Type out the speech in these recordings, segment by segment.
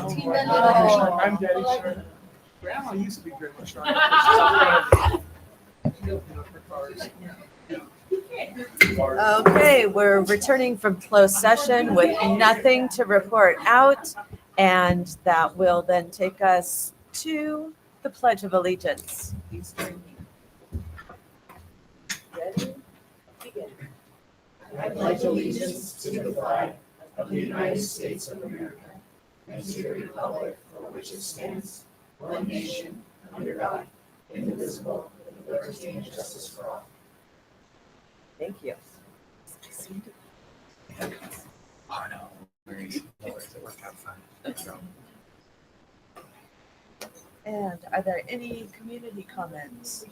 I'm daddy short. Grandma used to be grandma short. Okay, we're returning from closed session with nothing to report out, and that will then take us to the Pledge of Allegiance. Ready? Begin. I pledge allegiance to the flag of the United States of America and to the republic for which it stands, one nation, under God, indivisible, with liberty and justice for all. Thank you. Oh, no. It worked out fine. And are there any community comments?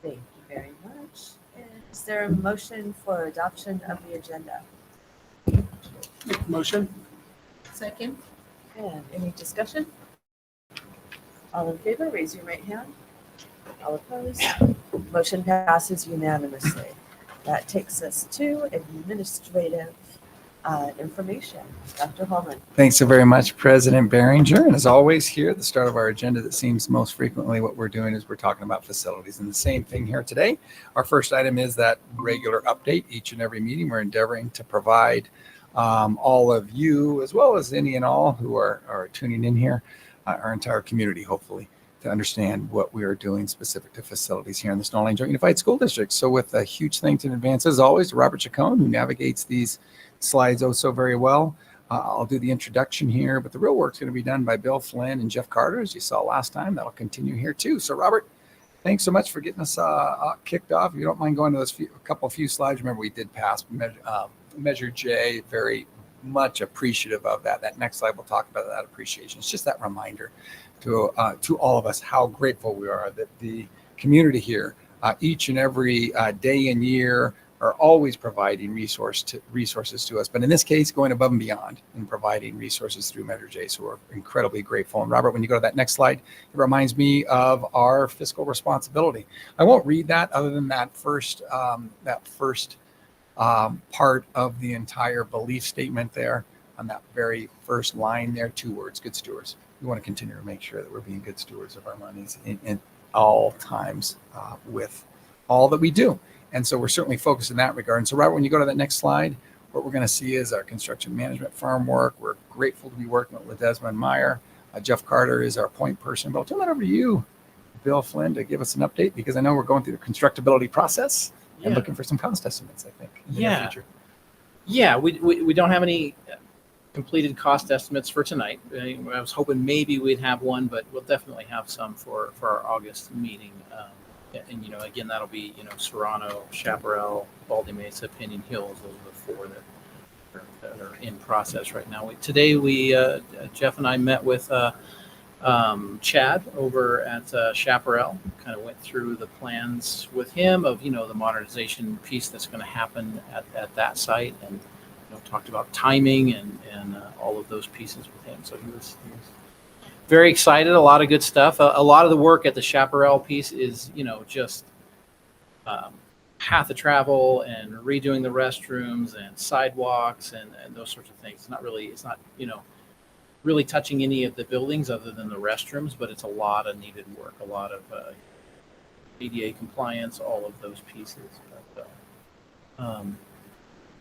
Thank you very much. And is there a motion for adoption of the agenda? Motion? Second. And any discussion? All in favor, raise your right hand. All opposed? Motion passes unanimously. That takes us to administrative information. Dr. Holman. Thanks so very much, President Behringer. And as always, here at the start of our agenda, that seems most frequently what we're doing is we're talking about facilities. And the same thing here today. Our first item is that regular update. Each and every meeting, we're endeavoring to provide all of you, as well as any and all who are tuning in here, our entire community, hopefully, to understand what we are doing specific to facilities here in the Snowline Joint Unified School District. So with a huge thanks in advance, as always, to Robert Chacon, who navigates these slides oh so very well. I'll do the introduction here, but the real work's going to be done by Bill Flynn and Jeff Carter, as you saw last time. That'll continue here too. So Robert, thanks so much for getting us kicked off. If you don't mind going to those few slides. Remember, we did pass Measure J. Very much appreciative of that. That next slide, we'll talk about that appreciation. It's just that reminder to all of us how grateful we are that the community here, each and every day and year, are always providing resources to us. But in this case, going above and beyond in providing resources through Measure J. So we're incredibly grateful. And Robert, when you go to that next slide, it reminds me of our fiscal responsibility. I won't read that other than that first part of the entire belief statement there on that very first line there, 2 words, good stewards. We want to continue to make sure that we're being good stewards of our monies in all times with all that we do. And so we're certainly focused in that regard. And so Robert, when you go to that next slide, what we're going to see is our construction management farm work. We're grateful to be working with Ledesma and Meyer. Jeff Carter is our point person. But I'll turn that over to you, Bill Flynn, to give us an update, because I know we're going through the constructibility process and looking for some cost estimates, I think, in the near future. Yeah, we don't have any completed cost estimates for tonight. I was hoping maybe we'd have one, but we'll definitely have some for our August meeting. And, again, that'll be, Serrano, Chaparral, Baldy Mesa, Pinyon Hills. Those are the 4 that are in process right now. Today, Jeff and I met with Chad over at Chaparral, kind of went through the plans with him of, the modernization piece that's going to happen at that site, and talked about timing and all of those pieces with him. So he was very excited. A lot of good stuff. A lot of the work at the Chaparral piece is, just path of travel and redoing the restrooms and sidewalks and those sorts of things. It's not really touching any of the buildings other than the restrooms, but it's a lot of needed work, a lot of ADA compliance, all of those pieces. But,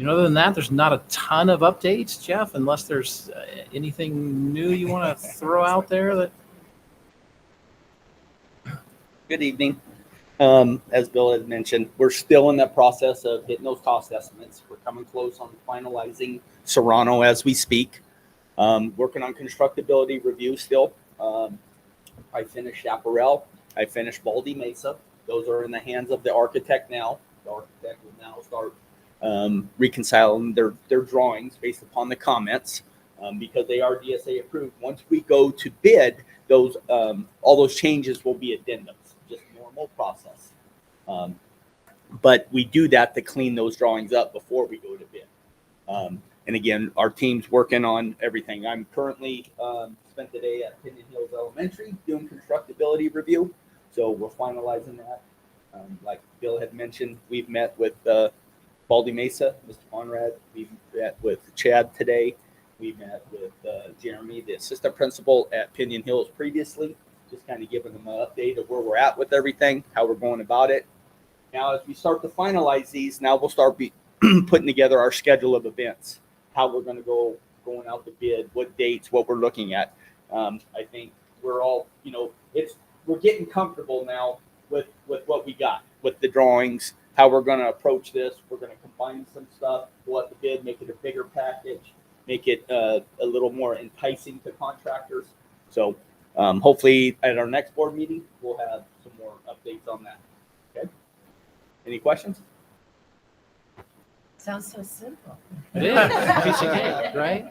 other than that, there's not a ton of updates, Jeff, unless there's anything new you want to throw out there. Good evening. As Bill had mentioned, we're still in that process of hitting those cost estimates. We're coming close on finalizing Serrano as we speak. Working on constructability review still. I finished Chaparral. I finished Baldy Mesa. Those are in the hands of the architect now. The architect will now start reconciling their drawings based upon the comments because they are DSA approved. Once we go to bid, those all those changes will be addendums, just normal process. But we do that to clean those drawings up before we go to bid. And again, our team's working on everything. I'm currently spent the day at Pinyon Hills Elementary doing constructability review. So we're finalizing that. Like Bill had mentioned, we've met with Baldy Mesa, Mr. Conrad. We've met with Chad today. We met with Jeremy, the assistant principal at Pinion Hills previously, just kind of giving them an update of where we're at with everything, how we're going about it. Now, as we start to finalize these, now we'll start putting together our schedule of events, how we're going to going out to bid, what dates, what we're looking at. I think we're all, we're getting comfortable now with what we got, with the drawings, how we're going to approach this. We're going to combine some stuff, go out to bid, make it a bigger package, make it a little more enticing to contractors. So hopefully at our next board meeting, we'll have some more updates on that. Okay. Any questions? Sounds so simple. It is, piece of cake, right?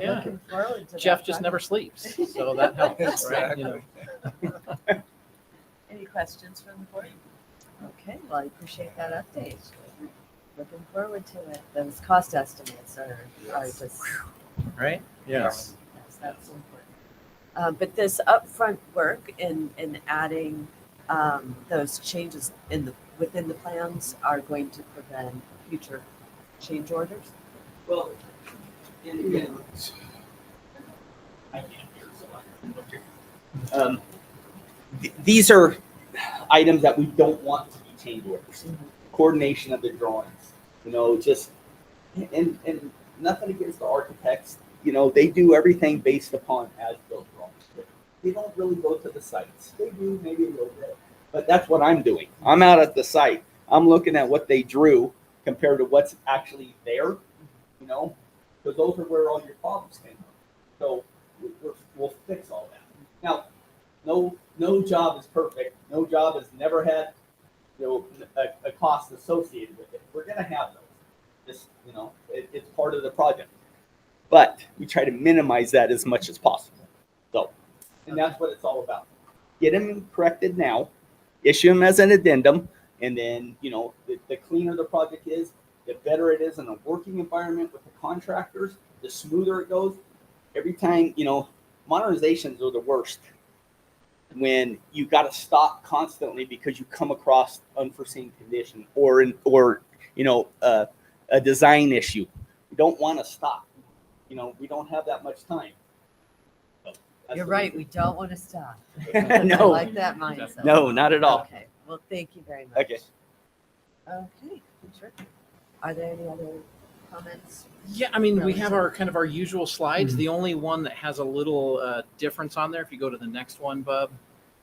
Yeah. Looking forward to Jeff that just project. never sleeps, so that helps, right? Any questions from the board? Okay, well, I appreciate that update. Looking forward to it. Those cost estimates are just, Right? yes, that's important. But this upfront work in adding those changes within the plans are going to prevent future change orders? Well, and again, I can't hear, so I'm up here. These are items that we don't want to be change orders. Coordination of the drawings, just and nothing against the architects. They do everything based upon as-built drawings. They don't really go to the sites. They do maybe a little bit, but that's what I'm doing. I'm out at the site. I'm looking at what they drew compared to what's actually there, because those are where all your problems came from. So we'll fix all that. Now, no job is perfect. No job has never had a cost associated with it. We're gonna have those. It's part of the project, but we try to minimize that as much as possible. So, and that's what it's all about. Get them corrected now, issue them as an addendum, and then the cleaner the project is, the better it is in a working environment with the contractors, the smoother it goes. Every time, modernizations are the worst when you got to stop constantly because you come across unforeseen condition or a design issue. You don't want to stop. We don't have that much time. So You're right, we don't want to stop. No. I like that mindset. No, not at all. Okay, well, thank you very much. Okay. Okay, sure. Are there any other comments? Yeah, I mean, we have our kind of our usual slides. The only one that has a little difference on there, if you go to the next one, Bub,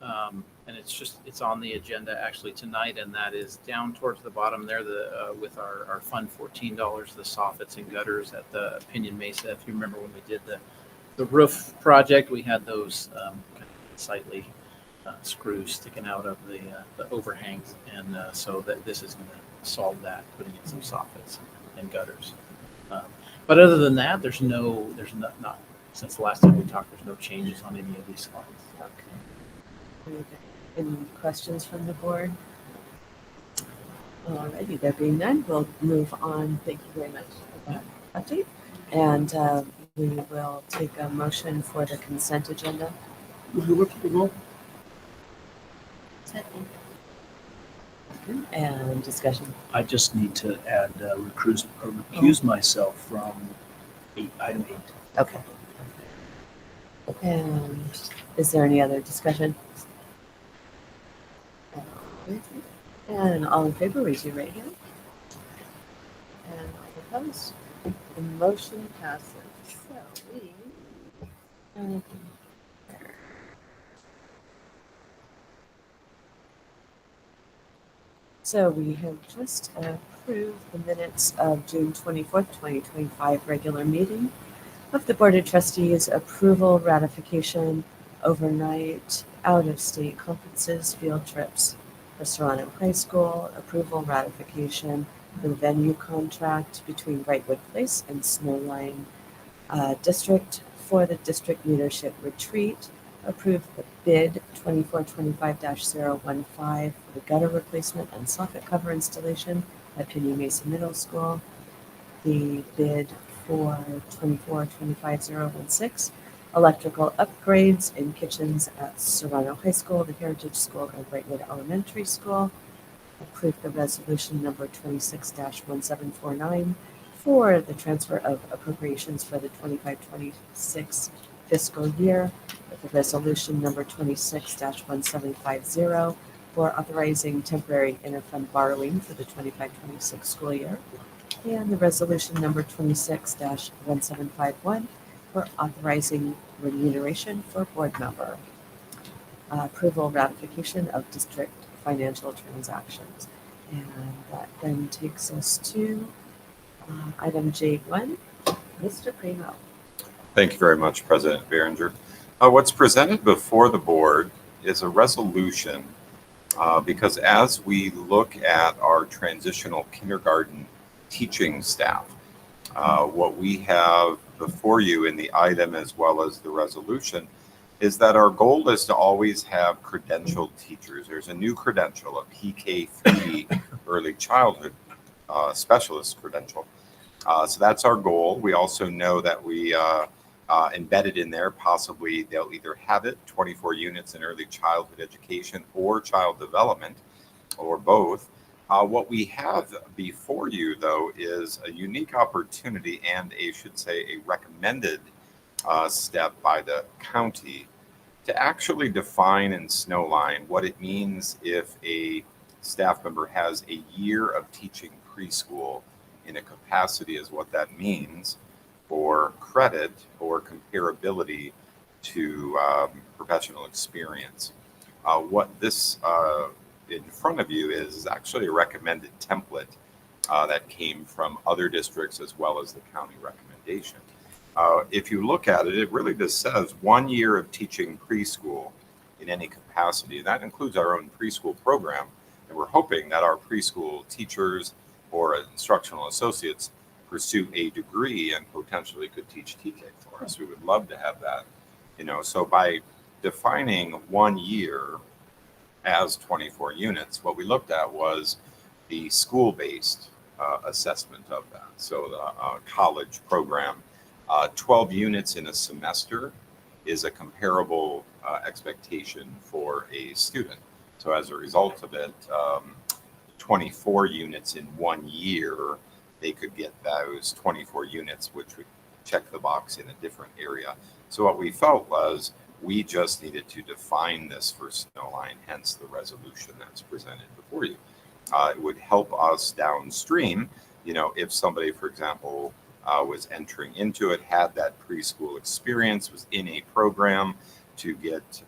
and it's on the agenda actually tonight, and that is down towards the bottom there, with our Fund $14, the soffits and gutters at the Pinion Mesa. If you remember when we did the roof project, we had those kind of sightly screws sticking out of the overhangs, and so that this is going to solve that, putting in some soffits and gutters. But other than that, there's not since the last time we talked, there's no changes on any of these slides. Okay. Any questions from the board? Alrighty, there being none, we'll move on. Thank you very much for that update. And we will take a motion for the consent agenda. And discussion. I just need to add recuse myself from item 8. Okay. And is there any other discussion? And all in favor, raise your right hand. And all opposed. The motion passes. So we have just approved the minutes of June 24th, 2025 regular meeting of the Board of Trustees, approval, ratification, overnight, out-of-state conferences, field trips for Serrano High School, approval, ratification for the venue contract between Brightwood Place and Snowline District for the district leadership retreat, approved the bid 2425-015 for the gutter replacement and soffit cover installation at Pinion Mesa Middle School, the bid for 2425-016 electrical upgrades in kitchens at Serrano High School, the Heritage School, and Brightwood Elementary School. Approved the resolution number 26-1749 for the transfer of appropriations for the 25-26 fiscal year with the resolution number 26-1750 for authorizing temporary interfund borrowing for the 25-26 school year, and the resolution number 26-1751 for authorizing remuneration for board member. Approval ratification of district financial transactions. And that then takes us to item J1, Mr. Primo. Thank you very much, President Behringer. What's presented before the board is a resolution because as we look at our transitional kindergarten teaching staff, what we have before you in the item as well as the resolution is that our goal is to always have credentialed teachers. There's a new credential, a PK3 early childhood specialist credential. So that's our goal. We also know that we embedded in there, possibly they'll either have it, 24 units in early childhood education or child development, or both. What we have before you, though, is a unique opportunity and a recommended step by the county to actually define in Snowline what it means if a staff member has a year of teaching preschool in a capacity as what that means for credit or comparability to professional experience. What this in front of you is actually a recommended template that came from other districts as well as the county recommendation. If you look at it, it really just says 1 year of teaching preschool in any capacity. And that includes our own preschool program. And we're hoping that our preschool teachers or instructional associates pursue a degree and potentially could teach TK for us. We would love to have that. So by defining 1 year as 24 units, what we looked at was the school-based assessment of that. So the college program, 12 units in a semester is a comparable expectation for a student. So as a result of it, 24 units in 1 year, they could get those 24 units, which would check the box in a different area. So what we felt was we just needed to define this for Snowline, hence the resolution that's presented before you. It would help us downstream, if somebody, for example, was entering into it, had that preschool experience, was in a program to get,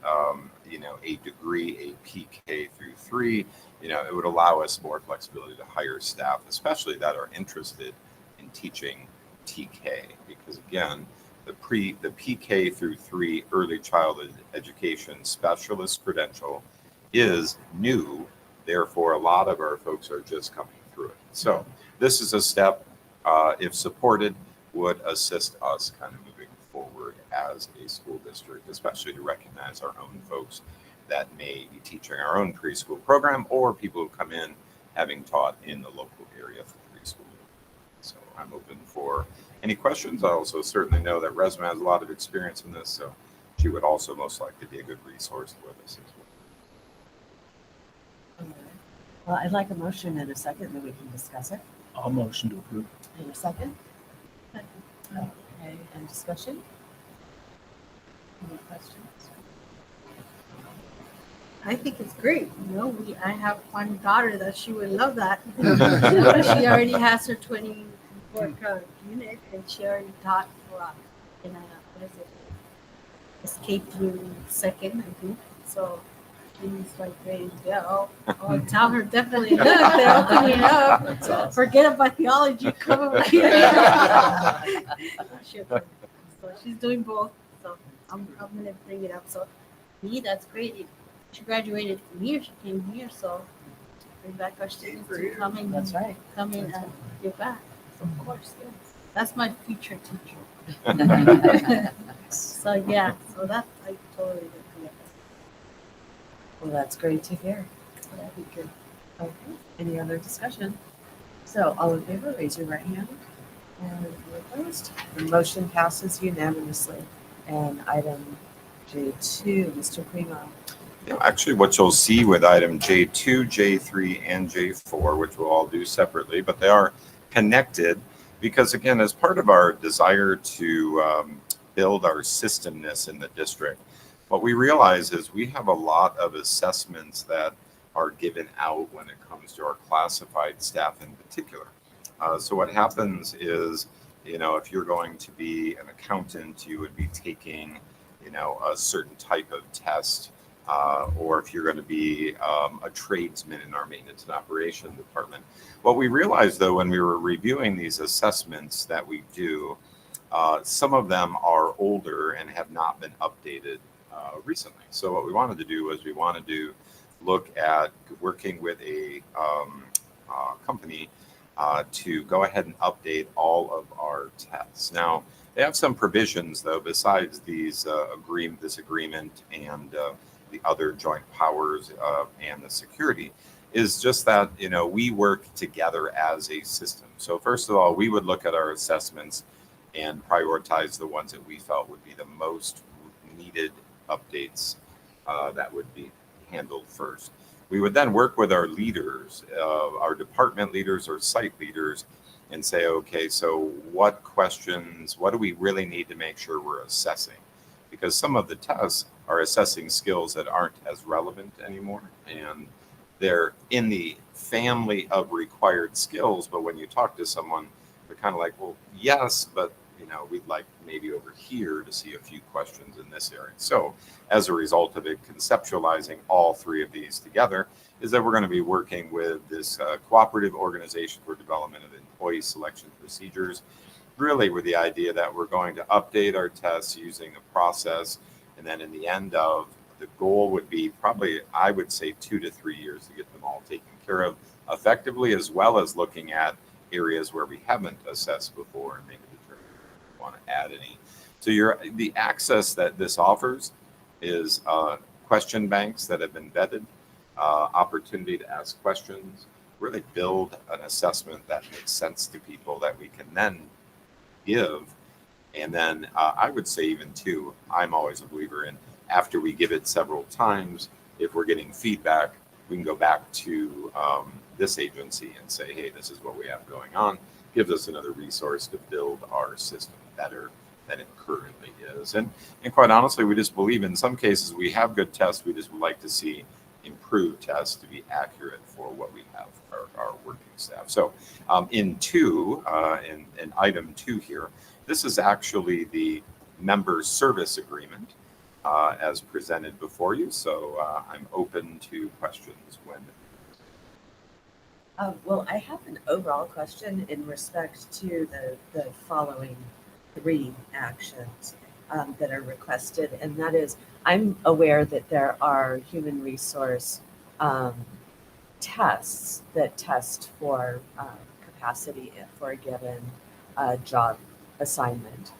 a degree, a PK through 3, it would allow us more flexibility to hire staff, especially that are interested in teaching TK, because again, the PK through 3 early childhood education specialist credential is new. Therefore, a lot of our folks are just coming through it. So this is a step, if supported, would assist us kind of moving forward as a school district, especially to recognize our own folks that may be teaching our own preschool program or people who come in having taught in the local area for preschool. So I'm open for any questions. I also certainly know that Resma has a lot of experience in this, so she would also most likely be a good resource for this as well. Well, I'd like a motion and a second, then we can discuss it. I'll motion to approve. And a second? Okay, and discussion? Any questions? I think it's great. I have one daughter that she would love that. She already has her 24 unit, and she already taught for it's K through 2nd, I think. So she's like ready to go. I'll tell her definitely, look, they're opening up. That's awesome. Forget about theology. Come over here. So she's doing both. So I'm gonna bring it up. So me, that's great. She graduated from here. She came here, so bring back our students to come in. That's right. Come in That's and give back. So of course, yes. That's my future teacher. So yeah, so that I totally agree. Well, that's great to hear. That'd be good. Okay, any other discussion? So all in favor, raise your right hand. And opposed? The motion passes unanimously. And item J2, Mr. Primo. Actually, what you'll see with item J2, J3, and J4, which we'll all do separately, but they are connected, Because again, as part of our desire to build our systemness in the district, what we realize is we have a lot of assessments that are given out when it comes to our classified staff in particular. So what happens is, if you're going to be an accountant, you would be taking, a certain type of test, or if you're going to be a tradesman in our maintenance and operation department. What we realized, though, when we were reviewing these assessments that we do, some of them are older and have not been updated recently. So what we wanted to do was we wanted to look at working with a company to go ahead and update all of our tests. Now, they have some provisions, though, besides these this agreement and the other joint powers and the security, is just that, we work together as a system. So first of all, we would look at our assessments and prioritize the ones that we felt would be the most needed updates that would be handled first. We would then work with our leaders, our department leaders or site leaders, and say, okay, so what questions, what do we really need to make sure we're assessing? Because some of the tests are assessing skills that aren't as relevant anymore, and they're in the family of required skills, but when you talk to someone, they're kind of like, well, yes, but we'd like maybe over here to see a few questions in this area. So as a result of it, conceptualizing all three of these together is that we're going to be working with this cooperative organization for development of employee selection procedures, really with the idea that we're going to update our tests using the process. And then in the end of the goal would be probably, I would say, 2 to 3 years to get them all taken care of effectively, as well as looking at areas where we haven't assessed before and make a determination if we want to add any. So the access that this offers is question banks that have been vetted, opportunity to ask questions, really build an assessment that makes sense to people that we can then give. And then I would say even too, I'm always a believer in, after we give it several times, if we're getting feedback, we can go back to this agency and say, hey, this is what we have going on. Gives us another resource to build our system better than it currently is. And quite honestly, we just believe in some cases we have good tests. We just would like to see improved tests to be accurate for what we have our working staff. So in item 2 here, this is actually the member service agreement as presented before you. So I'm open to questions when. Well, I have an overall question in respect to the following 3 actions that are requested, and that is, I'm aware that there are human resource tests that test for capacity for a given job assignment.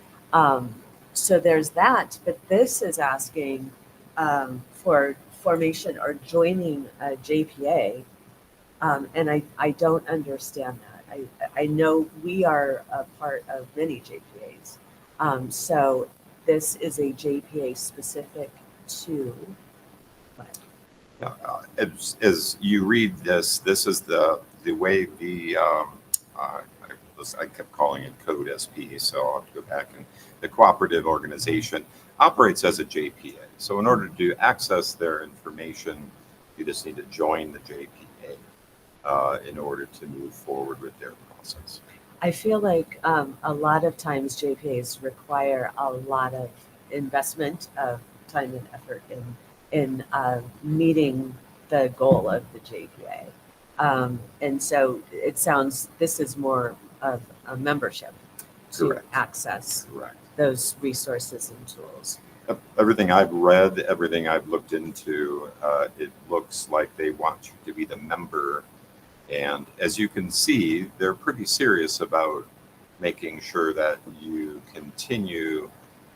So there's that, but this is asking for formation or joining a JPA, and I don't understand that. I know we are a part of many JPAs, so this is a JPA specific to what? As you read this is the way I kept calling it Code SP, so I'll have to go back. And the cooperative organization operates as a JPA. So in order to access their information, you just need to join the JPA in order to move forward with their process. I feel like a lot of times JPAs require a lot of investment of time and effort in meeting the goal of the JPA. And so it sounds, this is more of a membership to Correct. Access Correct. those resources and tools. Everything I've read, everything I've looked into, it looks like they want you to be the member. And as you can see, they're pretty serious about making sure that you continue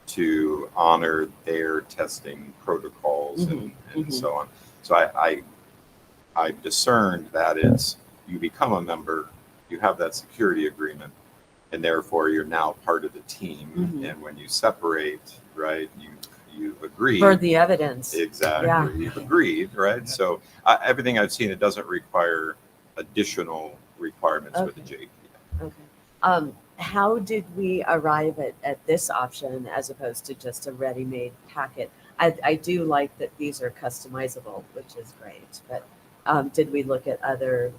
to honor their testing protocols and so on. So I discerned that it's, you become a member, you have that security agreement, and therefore you're now part of the team. And when you separate, right, you agree. For the evidence. Exactly. Yeah. You've agreed, right? So everything I've seen, it doesn't require additional requirements with the JPA. Okay. how did we arrive at this option as opposed to just a ready-made packet? I do like that these are customizable, which is great, but did we look at other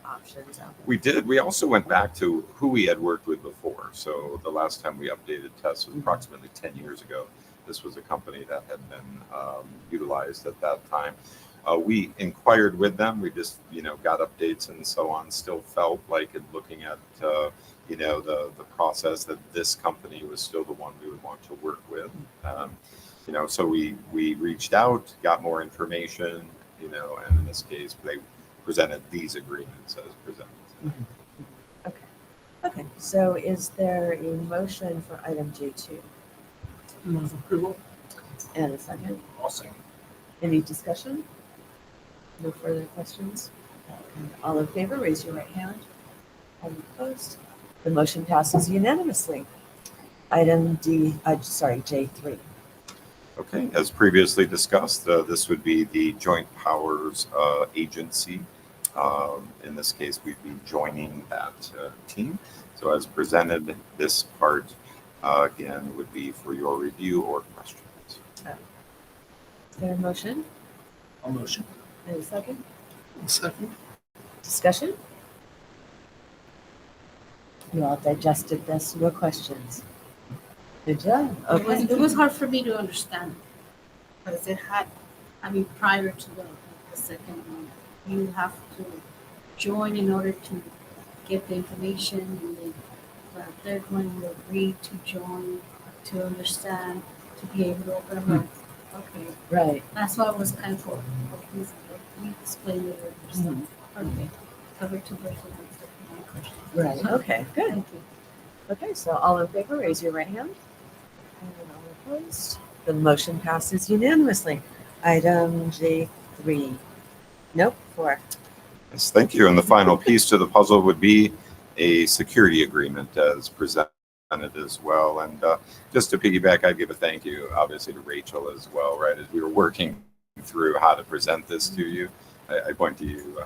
options out there? We did. We also went back to who we had worked with before. So the last time we updated tests was approximately 10 years ago. This was a company that had been utilized at that time. We inquired with them. We just, got updates and so on. Still felt like looking at, the process that this company was still the one we would want to work with. So we reached out, got more information, and in this case, they presented these agreements as presented. Okay, so is there a motion for item J2? Move approval. And a second? I'll second. Any discussion? No further questions? All in favor, raise your right hand. All opposed? The motion passes unanimously. Item J3. Okay, as previously discussed, this would be the Joint Powers Agency. In this case, we'd be joining that team. So as presented, this part, again, would be for your review or questions. Is there a motion? I'll motion. And a second? I'll second. Discussion? You all digested this, no questions. Good job. Okay. It was hard for me to understand because it had, prior to the second one, you have to join in order to get the information, and then the third one you agree to join to understand, to be able to open them up. Okay, Right. that's why I was kind of please explain it or something. Okay, cover two versions of my question. Right. Okay, good. Thank you. Okay, so all in favor, raise your right hand. And all opposed? The motion passes unanimously. Item J3. Nope, 4. Yes, thank you. And the final piece to the puzzle would be a security agreement as presented as well. And just to piggyback, I'd give a thank you, obviously, to Rachel as well, right? As we were working through how to present this to you, I point to you,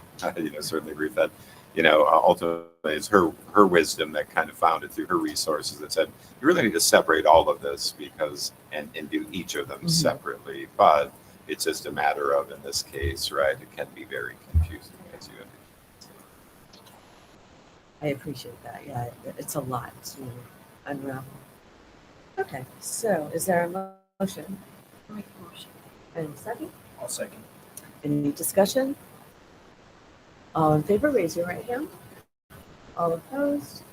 certainly agree with that. Ultimately, it's her wisdom that kind of found it through her resources that said, you really need to separate all of this and do each of them separately. But it's just a matter of, in this case, right, it can be very confusing as you indicated. I appreciate that. Yeah, it's a lot to unravel. Okay, so is there a motion? Make a motion. And a second? I'll second. Any discussion? All in favor, raise your right hand. All opposed?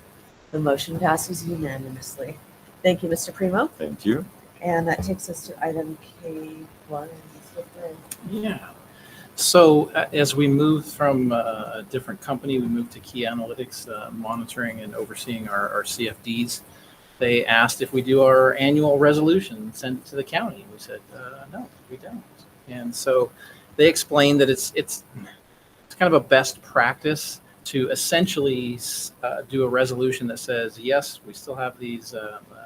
The motion passes unanimously. Thank you, Mr. Primo. Thank you. And that takes us to item K1. Yeah. So as we moved from a different company, we moved to Key Analytics, monitoring and overseeing our CFDs. They asked if we do our annual resolution, send it to the county. We said, no, we don't. And so they explained that it's kind of a best practice to essentially do a resolution that says, yes, we still have these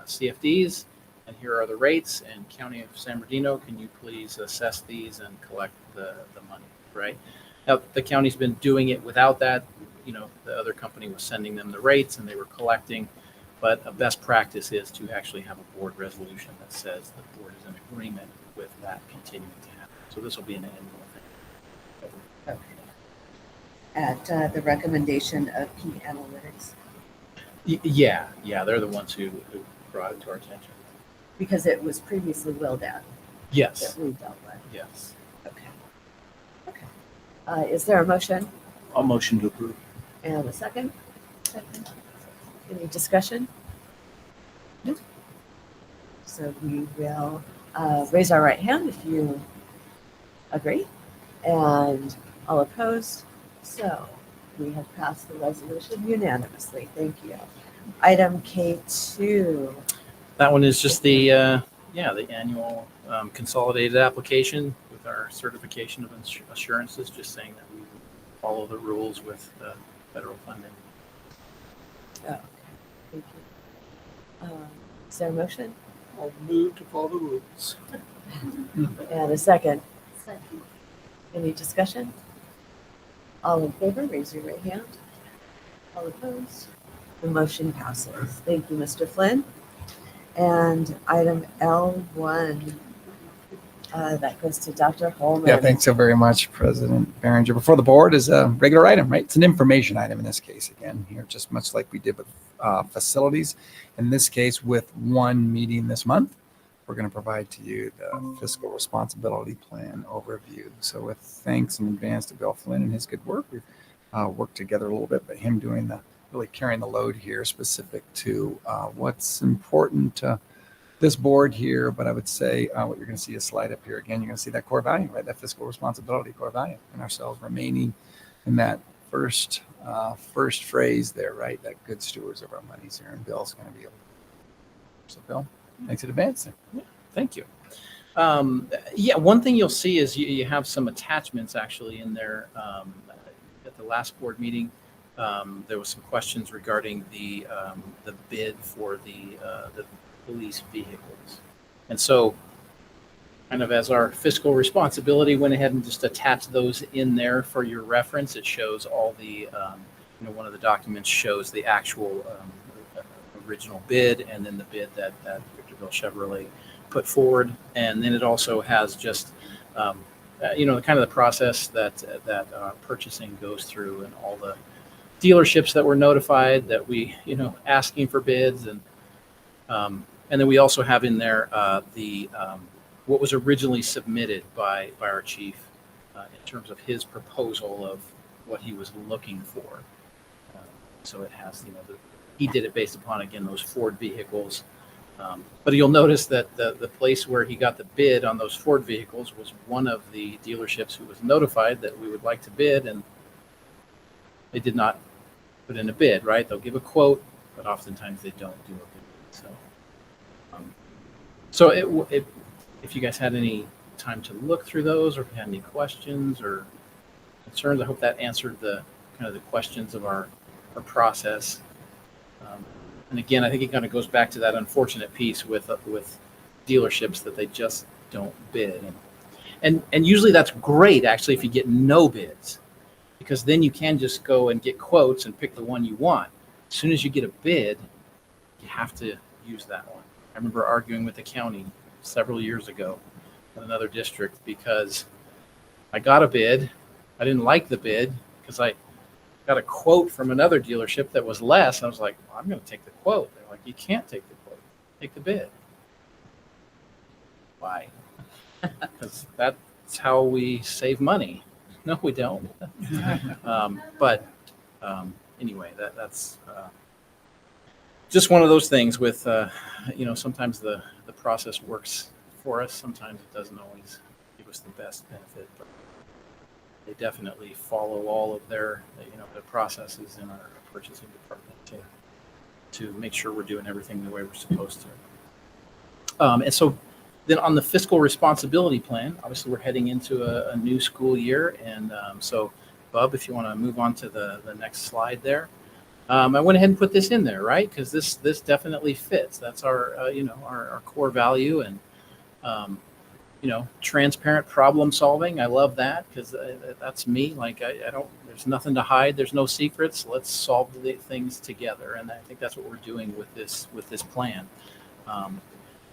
CFDs, and here are the rates, and County of San Bernardino, can you please assess these and collect the money, right? Now, the county's been doing it without that. The other company was sending them the rates, and they were collecting. But a best practice is to actually have a board resolution that says the board is in agreement with that continuing to happen. So this will be an annual thing. Okay. At the recommendation of Key Analytics, Yeah, they're the ones who brought it to our attention. because it was previously willed out Yes, that we dealt with. yes. Okay. Is there a motion I'll motion to approve. and a second? Second. Any discussion? No. So we will raise our right hand if you agree, and all opposed. So we have passed the resolution unanimously. Thank you. Item K2. That one is just the annual consolidated application with our certification of assurances, just saying that we follow the rules with federal funding. Oh, okay. Thank you. Is there a motion I'll move to follow the rules. and a second? Second. Any discussion? All in favor, raise your right hand. All opposed? The motion passes. Thank you, Mr. Flynn. And item L1, that goes to Dr. Holman. Yeah, thanks so very much, President Behringer. Before the board is a regular item, right? It's an information item in this case, again, here, just much like we did with facilities. In this case, with one meeting this month, we're going to provide to you the fiscal responsibility plan overview. So with thanks in advance to Bill Flynn and his good work, we've worked together a little bit, but him doing really carrying the load here specific to what's important to this board here. But I would say what you're going to see is slide up here again. You're going to see that core value, right? That fiscal responsibility core value, and ourselves remaining in that first phrase there, right? That good stewards of our monies here, and Bill's going to be able to. So Bill, thanks in advance. Yeah, thank you. One thing you'll see is you have some attachments actually in there. At the last board meeting, there was some questions regarding the bid for the police vehicles. And so kind of as our fiscal responsibility went ahead and just attached those in there for your reference. It shows all the, one of the documents shows the actual original bid and then the bid that Victorville Chevrolet put forward. And then it also has just, kind of the process that purchasing goes through and all the dealerships that were notified that we, asking for bids. And then we also have in there what was originally submitted by our chief in terms of his proposal of what he was looking for. So it has, he did it based upon, again, those Ford vehicles. But you'll notice that the place where he got the bid on those Ford vehicles was one of the dealerships who was notified that we would like to bid, and they did not put in a bid, right? They'll give a quote, but oftentimes they don't do a bid. So if you guys had any time to look through those, or if you had any questions or concerns, I hope that answered the kind of the questions of our process. And again, I think it kind of goes back to that unfortunate piece with dealerships that they just don't bid. And usually that's great, actually, if you get no bids, because then you can just go and get quotes and pick the one you want. As soon as you get a bid, you have to use that one. I remember arguing with the county several years ago in another district because I got a bid. I didn't like the bid because I got a quote from another dealership that was less. I was like, well, I'm going to take the quote. They're like, you can't take the quote. Take the bid. Why? Because that's how we save money. No, we don't. Anyway, that's just one of those things with, sometimes the process works for us. Sometimes it doesn't always give us the best benefit, but they definitely follow all of their processes in our purchasing department to make sure we're doing everything the way we're supposed to. And so then on the fiscal responsibility plan, obviously we're heading into a new school year. And so Bub, if you want to move on to the next slide there. I went ahead and put this in there, right? Because this definitely fits. That's our our core value, and transparent problem solving. I love that because that's me. Like I don't. There's nothing to hide. There's no secrets. Let's solve the things together, and I think that's what we're doing with this plan.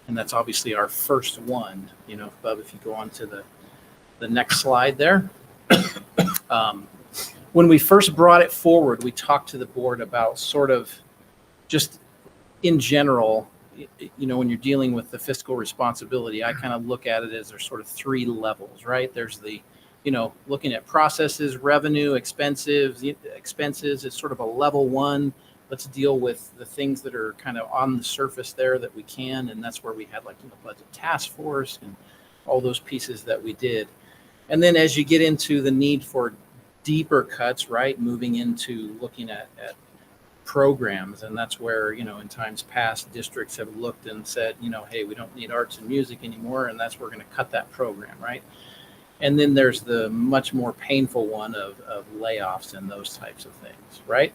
And that's obviously our first one. Bub, if you go on to the next slide there. When we first brought it forward, we talked to the board about sort of just in general, when you're dealing with the fiscal responsibility, I kind of look at it as there's sort of three levels, right? There's the, looking at processes, revenue, expenses. It's sort of a level one. Let's deal with the things that are kind of on the surface there that we can. And that's where we had budget task force and all those pieces that we did. And then as you get into the need for deeper cuts, right, moving into looking at programs, and that's where in times past districts have looked and said, hey, we don't need arts and music anymore, and that's where we're going to cut that program, right? And then there's the much more painful one of layoffs and those types of things, right?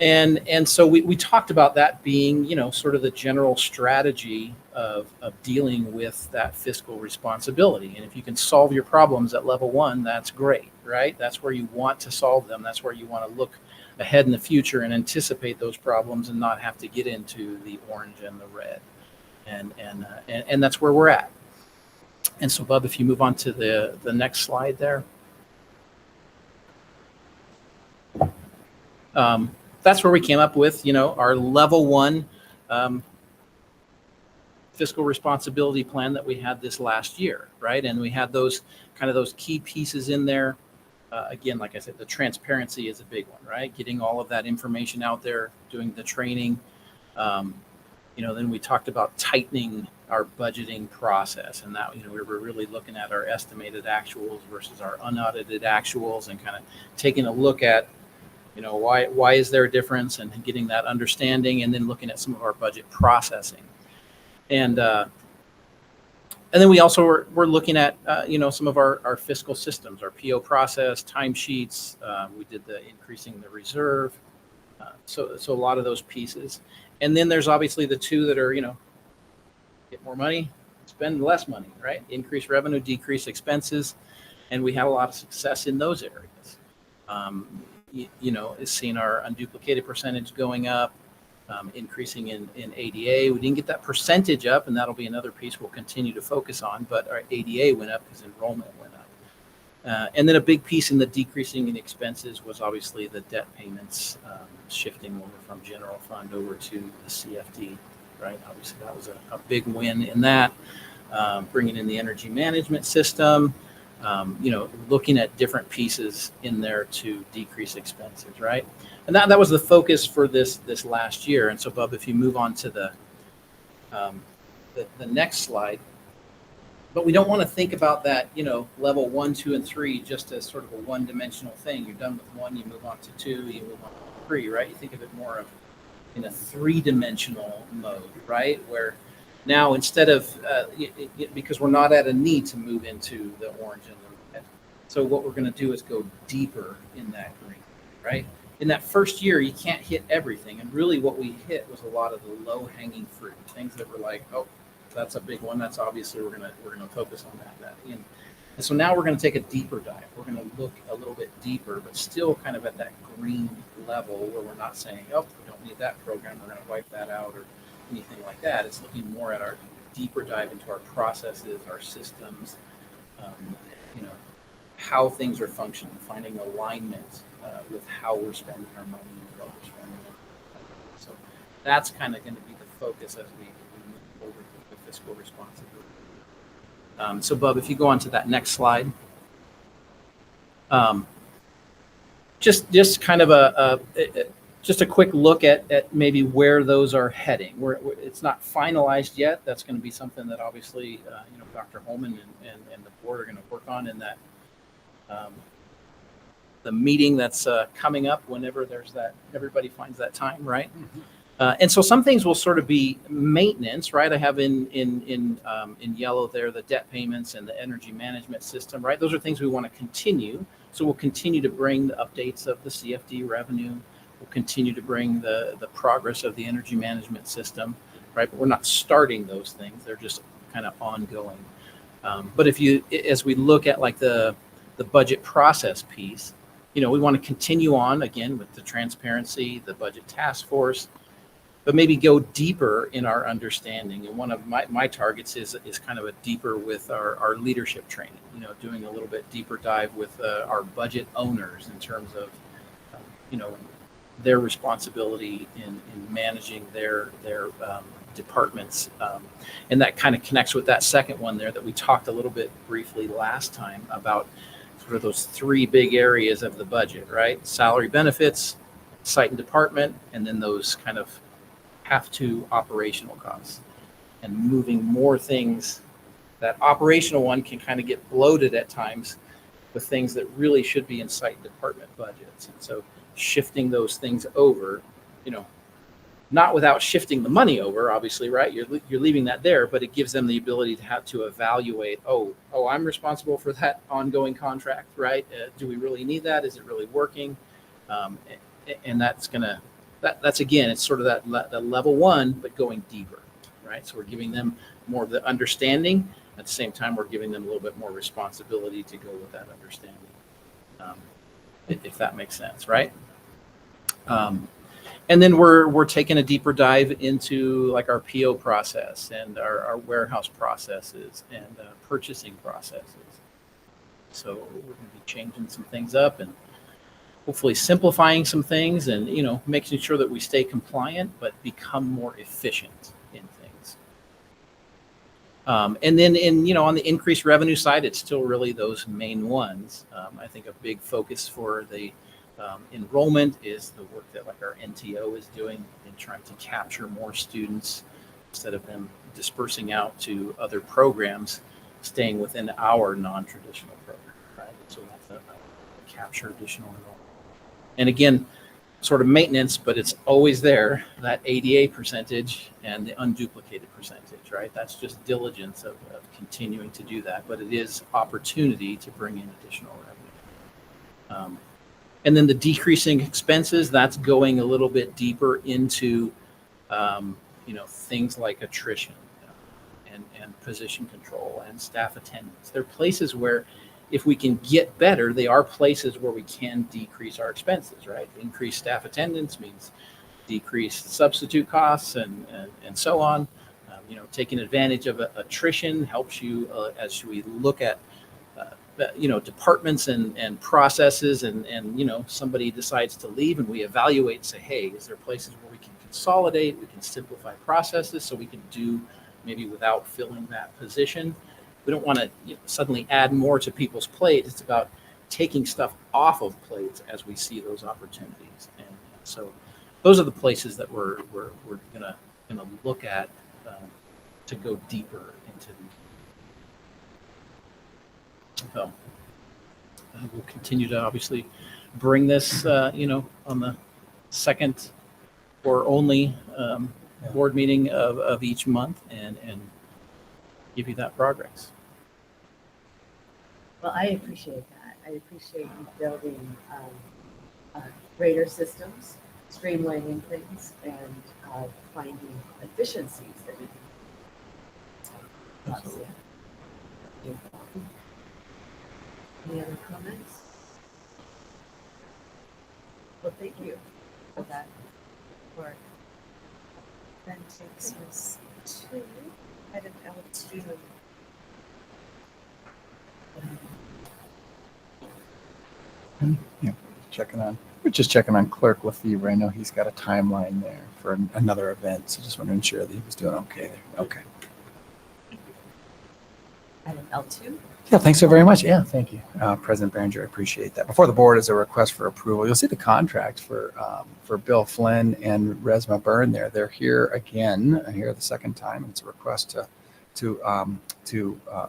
And so we talked about that being, you know, sort of the general strategy of dealing with that fiscal responsibility. And if you can solve your problems at level one, that's great, right? That's where you want to solve them. That's where you want to look ahead in the future and anticipate those problems and not have to get into the orange and the red. And that's where we're at. And so, Bub, if you move on to the next slide there. That's where we came up with, you know, our level one fiscal responsibility plan that we had this last year, right? And we had those kind of those key pieces in there. Again, like I said, the transparency is a big one, right? Getting all of that information out there, doing the training. You know, then we talked about tightening our budgeting process, and that, you know, we were really looking at our estimated actuals versus our unaudited actuals, and kind of taking a look at, you know, why is there a difference, and getting that understanding, and then looking at some of our budget processing. And then we also were looking at, you know, some of our fiscal systems, our PO process, timesheets. We did the increasing the reserve. So a lot of those pieces. And then there's obviously the two that are, you know, get more money, spend less money, right? Increase revenue, decrease expenses. And we had a lot of success in those areas. You know, is seeing our unduplicated percentage going up, increasing in ADA. We didn't get that percentage up, and that'll be another piece we'll continue to focus on, but our ADA went up because enrollment went up. And then a big piece in the decreasing in expenses was obviously the debt payments, shifting over from general fund over to the CFD, right? Obviously that was a big win in that, bringing in the energy management system, you know, looking at different pieces in there to decrease expenses, right? And that was the focus for this last year. And so, Bub, if you move on to the next slide, but we don't want to think about that, you know, level 1, 2, and 3 just as sort of a one-dimensional thing. You're done with 1, you move on to 2, you move on to 3, right? You think of it more of in a 3-dimensional mode, right? Where now instead of because we're not at a need to move into the orange and the red, so what we're going to do is go deeper in that green, right? In that first year, you can't hit everything, and really what we hit was a lot of the low-hanging fruit, things that were like, oh, that's a big one. That's obviously we're gonna focus on that. And so now we're going to take a deeper dive. We're going to look a little bit deeper, but still kind of at that green level where we're not saying, oh, we don't need that program, we're going to wipe that out or anything like that. It's looking more at our deeper dive into our processes, our systems, you know, how things are functioning, finding alignment with how we're spending our money and what we're spending it. So that's kind of going to be the focus as we move forward with the fiscal responsibility. So, Bub, if you go on to that next slide, just kind of just a quick look at maybe where those are heading. It's not finalized yet. That's going to be something that obviously you know, Dr. Holman and the board are going to work on in that the meeting that's coming up whenever there's that, everybody finds that time, right? Mm-hmm. And so some things will sort of be maintenance, right? I have in yellow there the debt payments and the energy management system, right? Those are things we want to continue. So we'll continue to bring the updates of the CFD revenue. We'll continue to bring the progress of the energy management system, right? But we're not starting those things. They're just kind of ongoing. But as we look at like the budget process piece, you know, we want to continue on again with the transparency, the budget task force, but maybe go deeper in our understanding. And one of my targets is kind of a deeper with our leadership training, you know, doing a little bit deeper dive with our budget owners in terms of, you know, their responsibility in managing their departments. And that kind of connects with that second one there that we talked a little bit briefly last time about sort of those 3 big areas of the budget, right? Salary, benefits, site and department, and then those kind of have to operational costs, and moving more things. That operational one can kind of get bloated at times with things that really should be in site and department budgets. And so shifting those things over, you know, not without shifting the money over, obviously, right? You're leaving that there, but it gives them the ability to have to evaluate, oh, I'm responsible for that ongoing contract, right? Do we really need that? Is it really working? And that's going to that's again, it's sort of that level one, but going deeper, right? So we're giving them more of the understanding. At the same time, we're giving them a little bit more responsibility to go with that understanding, if that makes sense, right? And then we're taking a deeper dive into like our PO process and our warehouse processes and purchasing processes. So we're going to be changing some things up and hopefully simplifying some things and, making sure that we stay compliant, but become more efficient in things. And then on the increased revenue side, it's still really those main ones. I think a big focus for the enrollment is the work that like our NTO is doing in trying to capture more students instead of them dispersing out to other programs, staying within our non-traditional program, right? So that's a capture additional enrollment. And again, sort of maintenance, but it's always there, that ADA percentage and the unduplicated percentage, right? That's just diligence of continuing to do that, but it is opportunity to bring in additional revenue. And then the decreasing expenses, that's going a little bit deeper into, things like attrition and position control and staff attendance. They're places where if we can get better, they are places where we can decrease our expenses, right? Increased staff attendance means decreased substitute costs and so on. Taking advantage of attrition helps you as we look at departments and processes and somebody decides to leave and we evaluate and say, hey, is there places where we can consolidate, we can simplify processes so we can do maybe without filling that position. We don't want to suddenly add more to people's plate. It's about taking stuff off of plates as we see those opportunities. And so those are the places that we're gonna look at to go deeper into the. So we'll continue to obviously bring this, on the second or only board meeting of each month and give you that progress. Well, I appreciate that. I appreciate you building greater systems, streamlining things, and finding efficiencies that we can. Absolutely. Any other comments? Well, thank you for that work. That takes us to item L2. We're just checking on Clerk Lefevre. I know he's got a timeline there for another event, so just want to ensure that he was doing okay there. Okay. Item L2. Yeah, thanks so very much. Yeah, thank you, President Behringer. I appreciate that. Before the board is a request for approval. You'll see the contracts for Bill Flynn and Resma Byrne there. They're here again, here the second time. It's a request to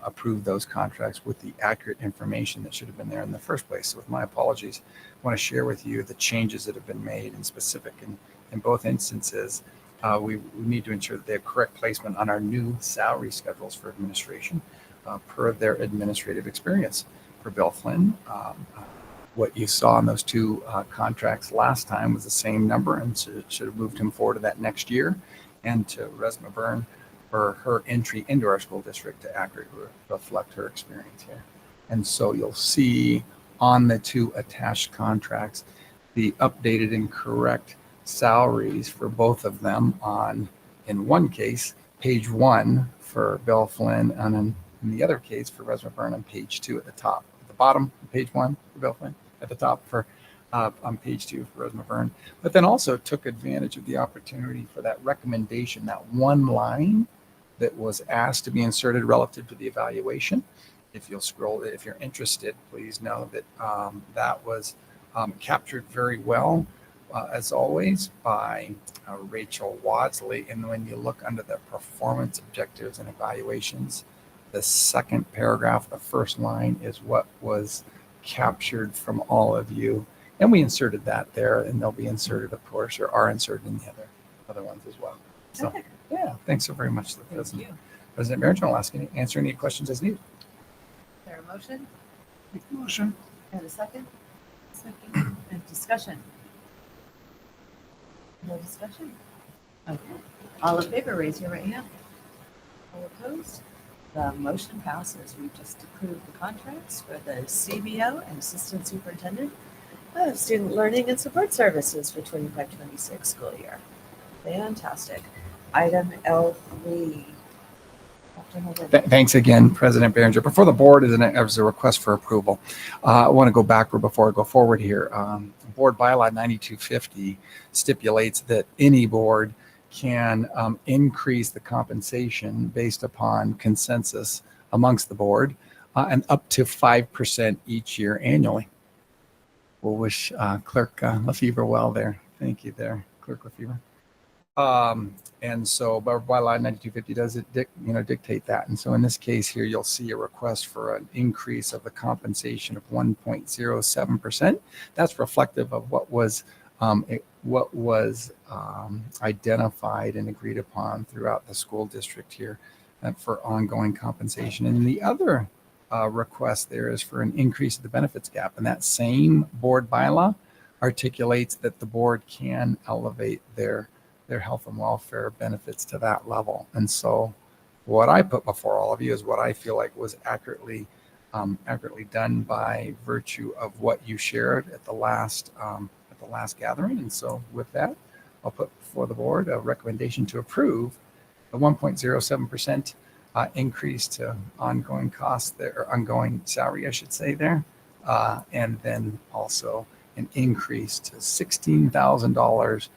approve those contracts with the accurate information that should have been there in the first place. So with my apologies, I want to share with you the changes that have been made in specific. In both instances, we need to ensure that they have correct placement on our new salary schedules for administration per their administrative experience. For Bill Flynn, what you saw in those two contracts last time was the same number, and so it should have moved him forward to that next year. And to Resma Byrne, for her entry into our school district to accurately reflect her experience here. And so you'll see on the two attached contracts, the updated and correct salaries for both of them on, in one case, page 1 for Bill Flynn, and in the other case for Resma Byrne on page 2 at the top. At the bottom, page 1 for Bill Flynn, at the top for on page 2 for Resma Byrne, but then also took advantage of the opportunity for that recommendation, that one line that was asked to be inserted relative to the evaluation. If you'll scroll, if you're interested, please know that that was captured very well, as always, by Rachel Wadsley. And when you look under the performance objectives and evaluations, the second paragraph, the first line, is what was captured from all of you. And we inserted that there, and they'll be inserted, of course, or are inserted in the other ones as well. So, yeah, thanks so very much to the President. President Behringer will answer any questions as needed. Is there a motion? Motion. And a second? Second. And discussion? No discussion? Okay. All in favor, raise your right hand. All opposed? The motion passes. We just approved the contracts for the CBO and Assistant Superintendent of Student Learning and Support Services for 25-26 school year. Fantastic. Item L3. Dr. Holden. Thanks again, President Behringer. Before the board is a request for approval. I want to go backward before I go forward here. Board Bylaw 9250 stipulates that any board can increase the compensation based upon consensus amongst the board and up to 5% each year annually. We'll wish Clerk Lefevre well there. Thank you there, Clerk Lefevre. And so bylaw 9250 does dictate that. And so in this case here, you'll see a request for an increase of the compensation of 1.07%. That's reflective of what was identified and agreed upon throughout the school district here for ongoing compensation. And the other request there is for an increase of the benefits gap. And that same board bylaw articulates that the board can elevate their health and welfare benefits to that level. And so what I put before all of you is what I feel like was accurately done by virtue of what you shared at the last gathering. And so with that, I'll put before the board a recommendation to approve the 1.07% increase to ongoing costs there, or ongoing salary, I should say there. And then also an increase to $16,000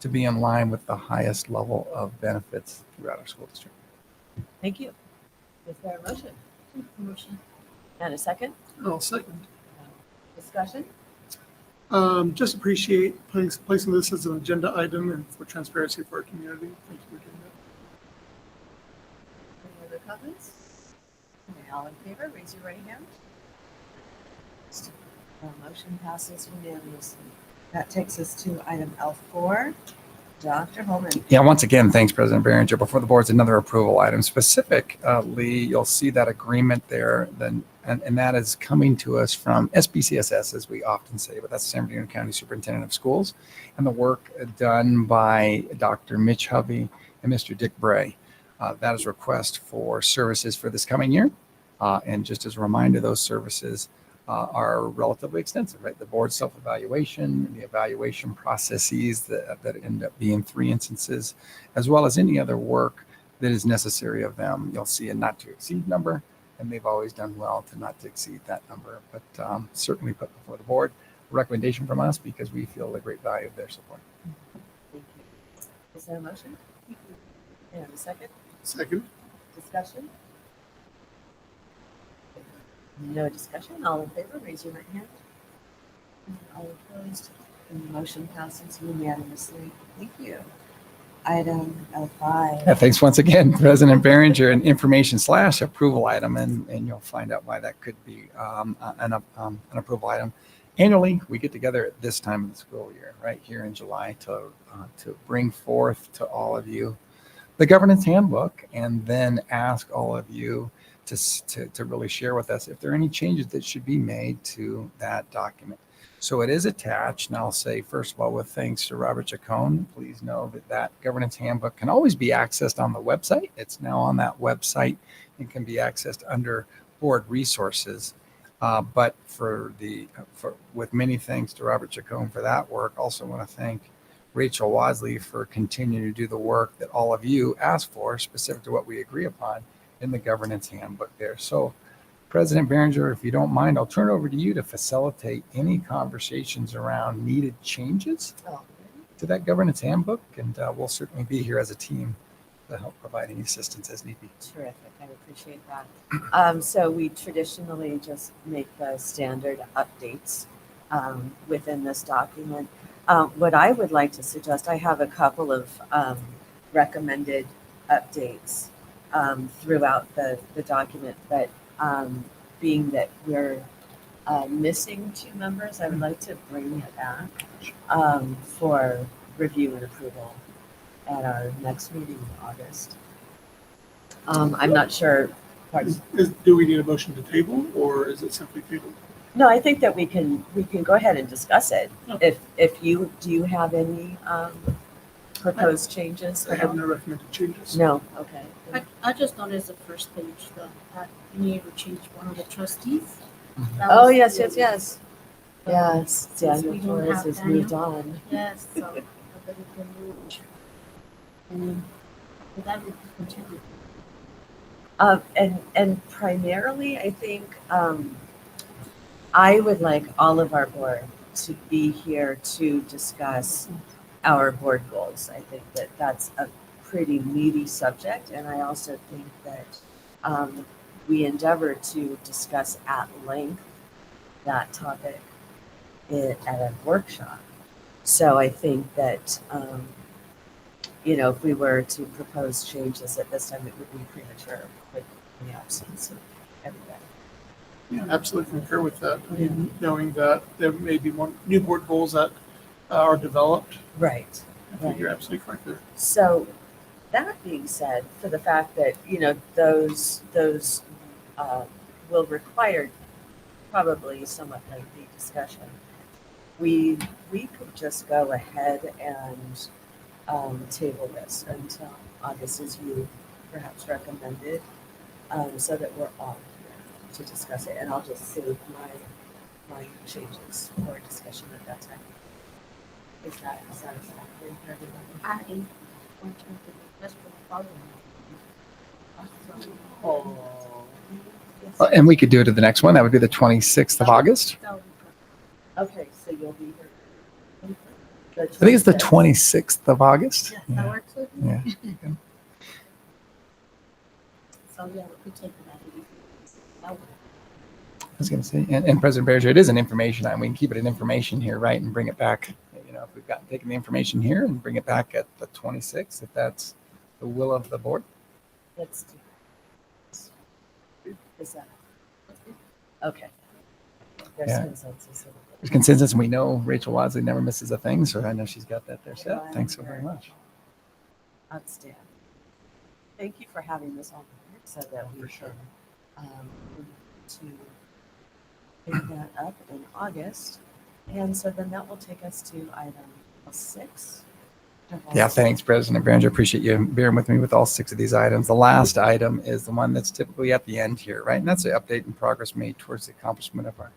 to be in line with the highest level of benefits throughout our school district. Thank you. Is there a motion? Motion. And a second? I'll second. Discussion? Just appreciate placing this as an agenda item and for transparency for our community. Thank you for doing that. Any other comments? Okay, all in favor, raise your right hand. The motion passes unanimously. That takes us to item L4. Dr. Holman. Yeah, once again, thanks, President Behringer. Before the board's another approval item. Specifically, you'll see that agreement there, and that is coming to us from SBCSS, as we often say, but that's San Bernardino County Superintendent of Schools, and the work done by Dr. Mitch Hovey and Mr. Dick Bray. That is a request for services for this coming year. And just as a reminder, those services are relatively extensive, right? The board self-evaluation, the evaluation processes that end up being 3 instances, as well as any other work that is necessary of them. You'll see a not to exceed number, and they've always done well to not to exceed that number, but certainly put before the board a recommendation from us because we feel the great value of their support. Thank you. Is there a motion? And a second? Second. Discussion? No discussion. All in favor, raise your right hand. All opposed. And the motion passes unanimously. Thank you. Item L5. Yeah, thanks once again, President Behringer. An information/approval item, and you'll find out why that could be an approval item. Annually, we get together at this time of the school year, right here in July, to bring forth to all of you the governance handbook, and then ask all of you to really share with us if there are any changes that should be made to that document. So it is attached, and I'll say, first of all, with thanks to Robert Chacon, please know that governance handbook can always be accessed on the website. It's now on that website and can be accessed under board resources. But with many thanks to Robert Chacon for that work, also want to thank Rachel Wadley for continuing to do the work that all of you asked for, specific to what we agree upon in the governance handbook there. So President Behringer, if you don't mind, I'll turn it over to you to facilitate any conversations around needed changes to that governance handbook. And we'll certainly be here as a team to help provide any assistance as need be. Terrific. I appreciate that. So we traditionally just make the standard updates within this document. What I would like to suggest, I have a couple of recommended updates throughout the document, but being that we're missing 2 members, I would like to bring it back for review and approval at our next meeting in August. I'm not sure. Pardon? Do we need a motion to table, or is it simply tabled? No, I think that we can go ahead and discuss it. Okay. If you have any proposed changes? I have no recommended changes. No, okay. I just noticed the first page that you need to change one of the trustees. That Oh, was yes, the- yes, yes. Yes, Since Daniel we don't Torres have has Daniel. moved on. Yes, so I bet we can move. And that would continue. And primarily, I think I would like all of our board to be here to discuss our board goals. I think that that's a pretty meaty subject, and I also think that we endeavor to discuss at length that topic at a workshop. So I think that if we were to propose changes at this time, it would be premature with the absence of everybody. Yeah, absolutely concur with that. I mean, knowing that there may be more new board goals that are developed. Right. I think you're absolutely correct there. So that being said, for the fact that, those will require probably somewhat lengthy discussion, we could just go ahead and table this until August, as you perhaps recommended, so that we're all here to discuss it. And I'll just save my changes for discussion at that time. Is that satisfactory for everybody? I want to request for the following. Oh, And we could do it at the next one. That would be the 26th of August. That would be perfect. Okay, so you'll be here. I think it's the 26th. 26th of August. Yes, that works with me. Yeah. So yeah, we could take that. That would- I was going to say, and President Berger, it is an information item. We can keep it an information here, right, and bring it back. If we've taken the information here and bring it back at the 26th, if that's the will of the board. Let's do this. Is that okay? There's Yeah. consensus. There's consensus, and we know Rachel Wadsley never misses a thing, so I know she's got that there set. Thanks so very much. Outstanding. Thank you for having this on so that we can to pick that up in August. And so then that will take us to item 6. Yeah, thanks, President Berger. Appreciate you bearing with me with all 6 of these items. The last item is the one that's typically at the end here, right? And that's the update and progress made towards the accomplishment of our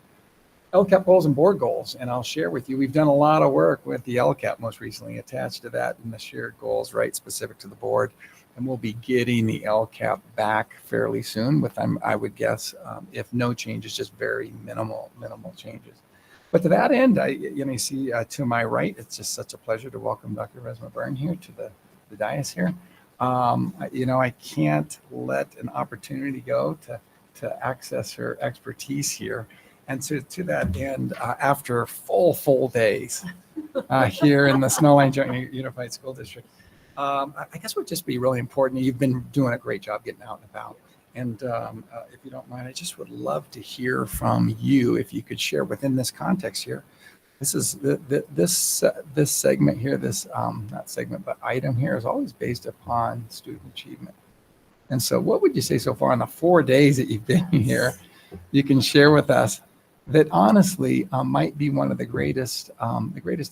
LCAP goals and board goals. And I'll share with you, we've done a lot of work with the LCAP most recently attached to that and the shared goals, right, specific to the board. And we'll be getting the LCAP back fairly soon with, I would guess, if no changes, just very minimal changes. But to that end, you see to my right, it's just such a pleasure to welcome Dr. Resma Byrne here to the dais here. I can't let an opportunity go to access her expertise here. And to that end, after full days here in the Snowline Joint Unified School District, I guess it would just be really important. You've been doing a great job getting out and about. And if you don't mind, I just would love to hear from you if you could share within this context here. This is this segment here, this not segment, but item here is always based upon student achievement. And so what would you say so far in the 4 days that you've been here, you can share with us that honestly might be one of the greatest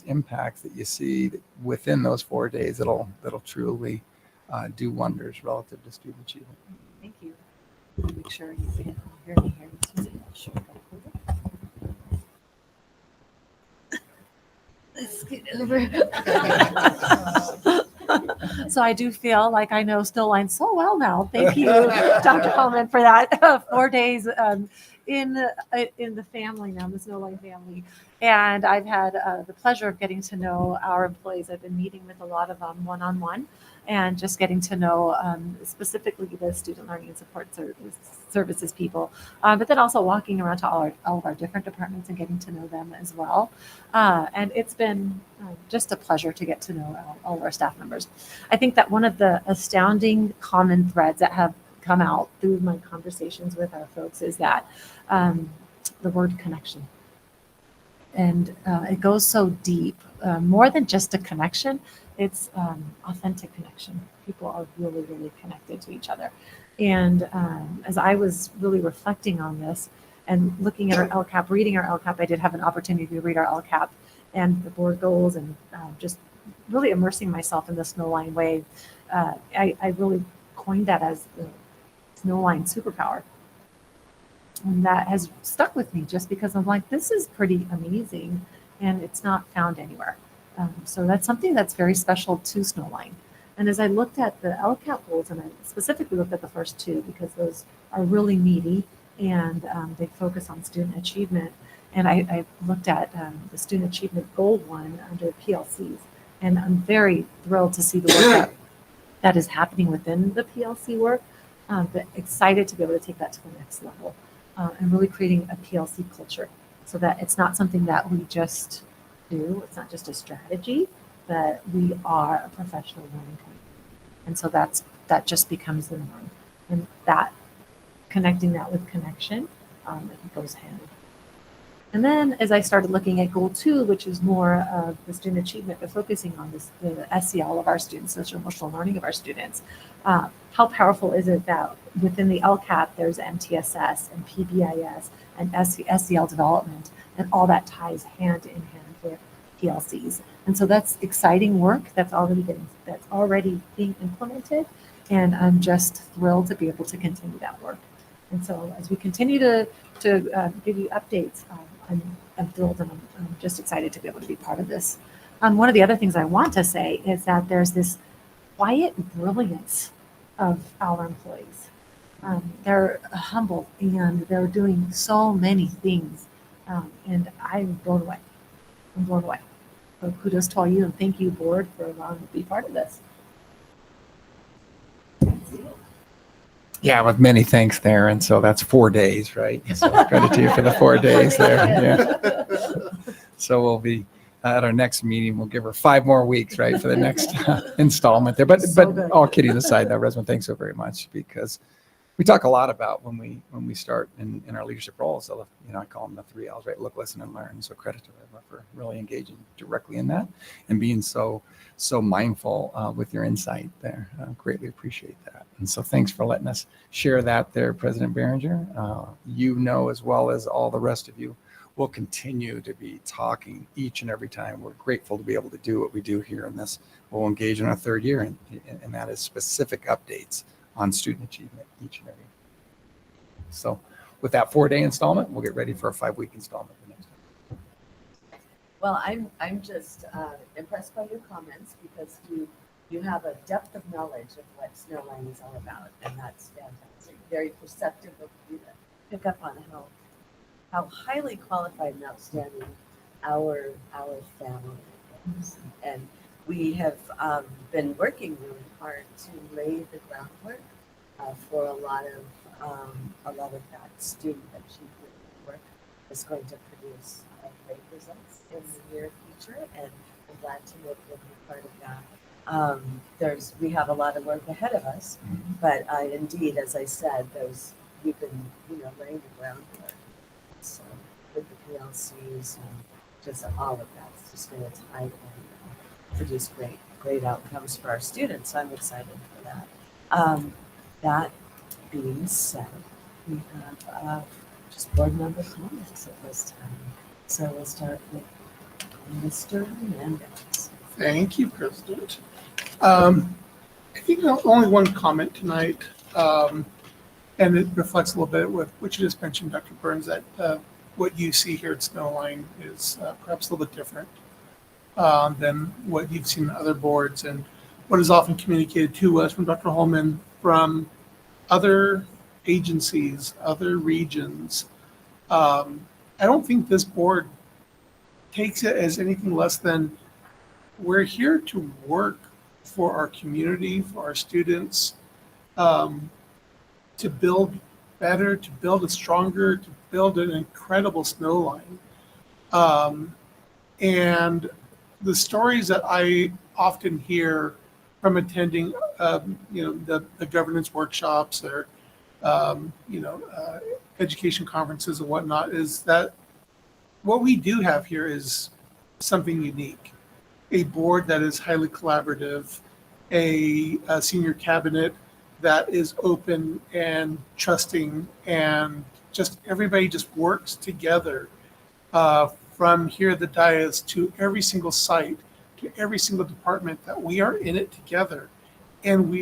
impacts that you see within those 4 days that'll truly do wonders relative to student achievement. Thank you. Make sure you can hear me here. Sure. Let's get over. So I do feel like I know Snowline so well now. Thank you, Dr. Coleman, for that 4 days in the family now, the Snowline family. And I've had the pleasure of getting to know our employees. I've been meeting with a lot of them one-on-one and just getting to know specifically the student learning and support services people, but then also walking around to all of our different departments and getting to know them as well. And it's been just a pleasure to get to know all of our staff members. I think that one of the astounding common threads that have come out through my conversations with our folks is that the word connection. And it goes so deep, more than just a connection, it's authentic connection. People are really, really connected to each other. And as I was really reflecting on this and looking at our LCAP, reading our LCAP, I did have an opportunity to read our LCAP and the board goals and just really immersing myself in the Snowline way. I really coined that as the Snowline superpower. And that has stuck with me just because I'm like, this is pretty amazing and it's not found anywhere. So that's something that's very special to Snowline. And as I looked at the LCAP goals, and I specifically looked at the first two because those are really meaty and they focus on student achievement. And I looked at the student achievement goal 1 under PLCs. And I'm very thrilled to see the work that is happening within the PLC work, but excited to be able to take that to the next level and really creating a PLC culture so that it's not something that we just do. It's not just a strategy, but we are a professional learning community. And so that just becomes the norm. And that connecting that with connection, it goes hand. And then as I started looking at goal 2, which is more of the student achievement, but focusing on the SEL of our students, social emotional learning of our students, how powerful is it that within the LCAP, there's MTSS and PBIS and SEL development, and all that ties hand in hand with PLCs. And so that's exciting work that's already being implemented. And I'm just thrilled to be able to continue that work. And so as we continue to give you updates, I'm thrilled and I'm just excited to be able to be part of this. One of the other things I want to say is that there's this quiet brilliance of our employees. They're humble and they're doing so many things. And I'm blown away. I'm blown away. So kudos to all you and thank you, board, for allowing me to be part of this. Yeah, with many thanks there. And so that's 4 days, right? So credit to you for the 4 days there. Yeah. So we'll be at our next meeting. We'll give her 5 more weeks, right, for the next installment there. But good. all kidding aside, though, Resman, thanks so very much because we talk a lot about when we start in our leadership roles. So, I call them the 3 L's, right? Look, listen, and learn. So credit to Resman for really engaging directly in that and being so mindful with your insight there. Greatly appreciate that. And so thanks for letting us share that there, President Behringer. As well as all the rest of you, we'll continue to be talking each and every time. We're grateful to be able to do what we do here in this. We'll engage in our 3rd year, and that is specific updates on student achievement each and every. So with that 4-day installment, we'll get ready for a 5-week installment the next time. Well, I'm just impressed by your comments because you have a depth of knowledge of what Snowline is all about, and that's fantastic. Very perceptive of you to pick up on how highly qualified and outstanding our family is. And we have been working really hard to lay the groundwork for a lot of that student achievement work is going to produce great results in the near future, and I'm glad to be part of that. We have a lot of work ahead of us, but indeed, as I said, we've been laying the groundwork. So with the PLCs and just all of that's just going to tie in and produce great outcomes for our students. I'm excited for that. That being said, we have just board member comments at this time. So we'll start with Mr. Hernandez. Thank you, President. I think only one comment tonight, and it reflects a little bit with what you just mentioned, Dr. Burns, that what you see here at Snowline is perhaps a little bit different than what you've seen in other boards and what is often communicated to us from Dr. Holman from other agencies, other regions. I don't think this board takes it as anything less than we're here to work for our community, for our students, to build better, to build a stronger, to build an incredible Snowline. And the stories that I often hear from attending, the governance workshops or, education conferences and whatnot, is that what we do have here is something unique. A board that is highly collaborative, a senior cabinet that is open and trusting, and just everybody just works together from here at the dais to every single site to every single department that we are in it together. And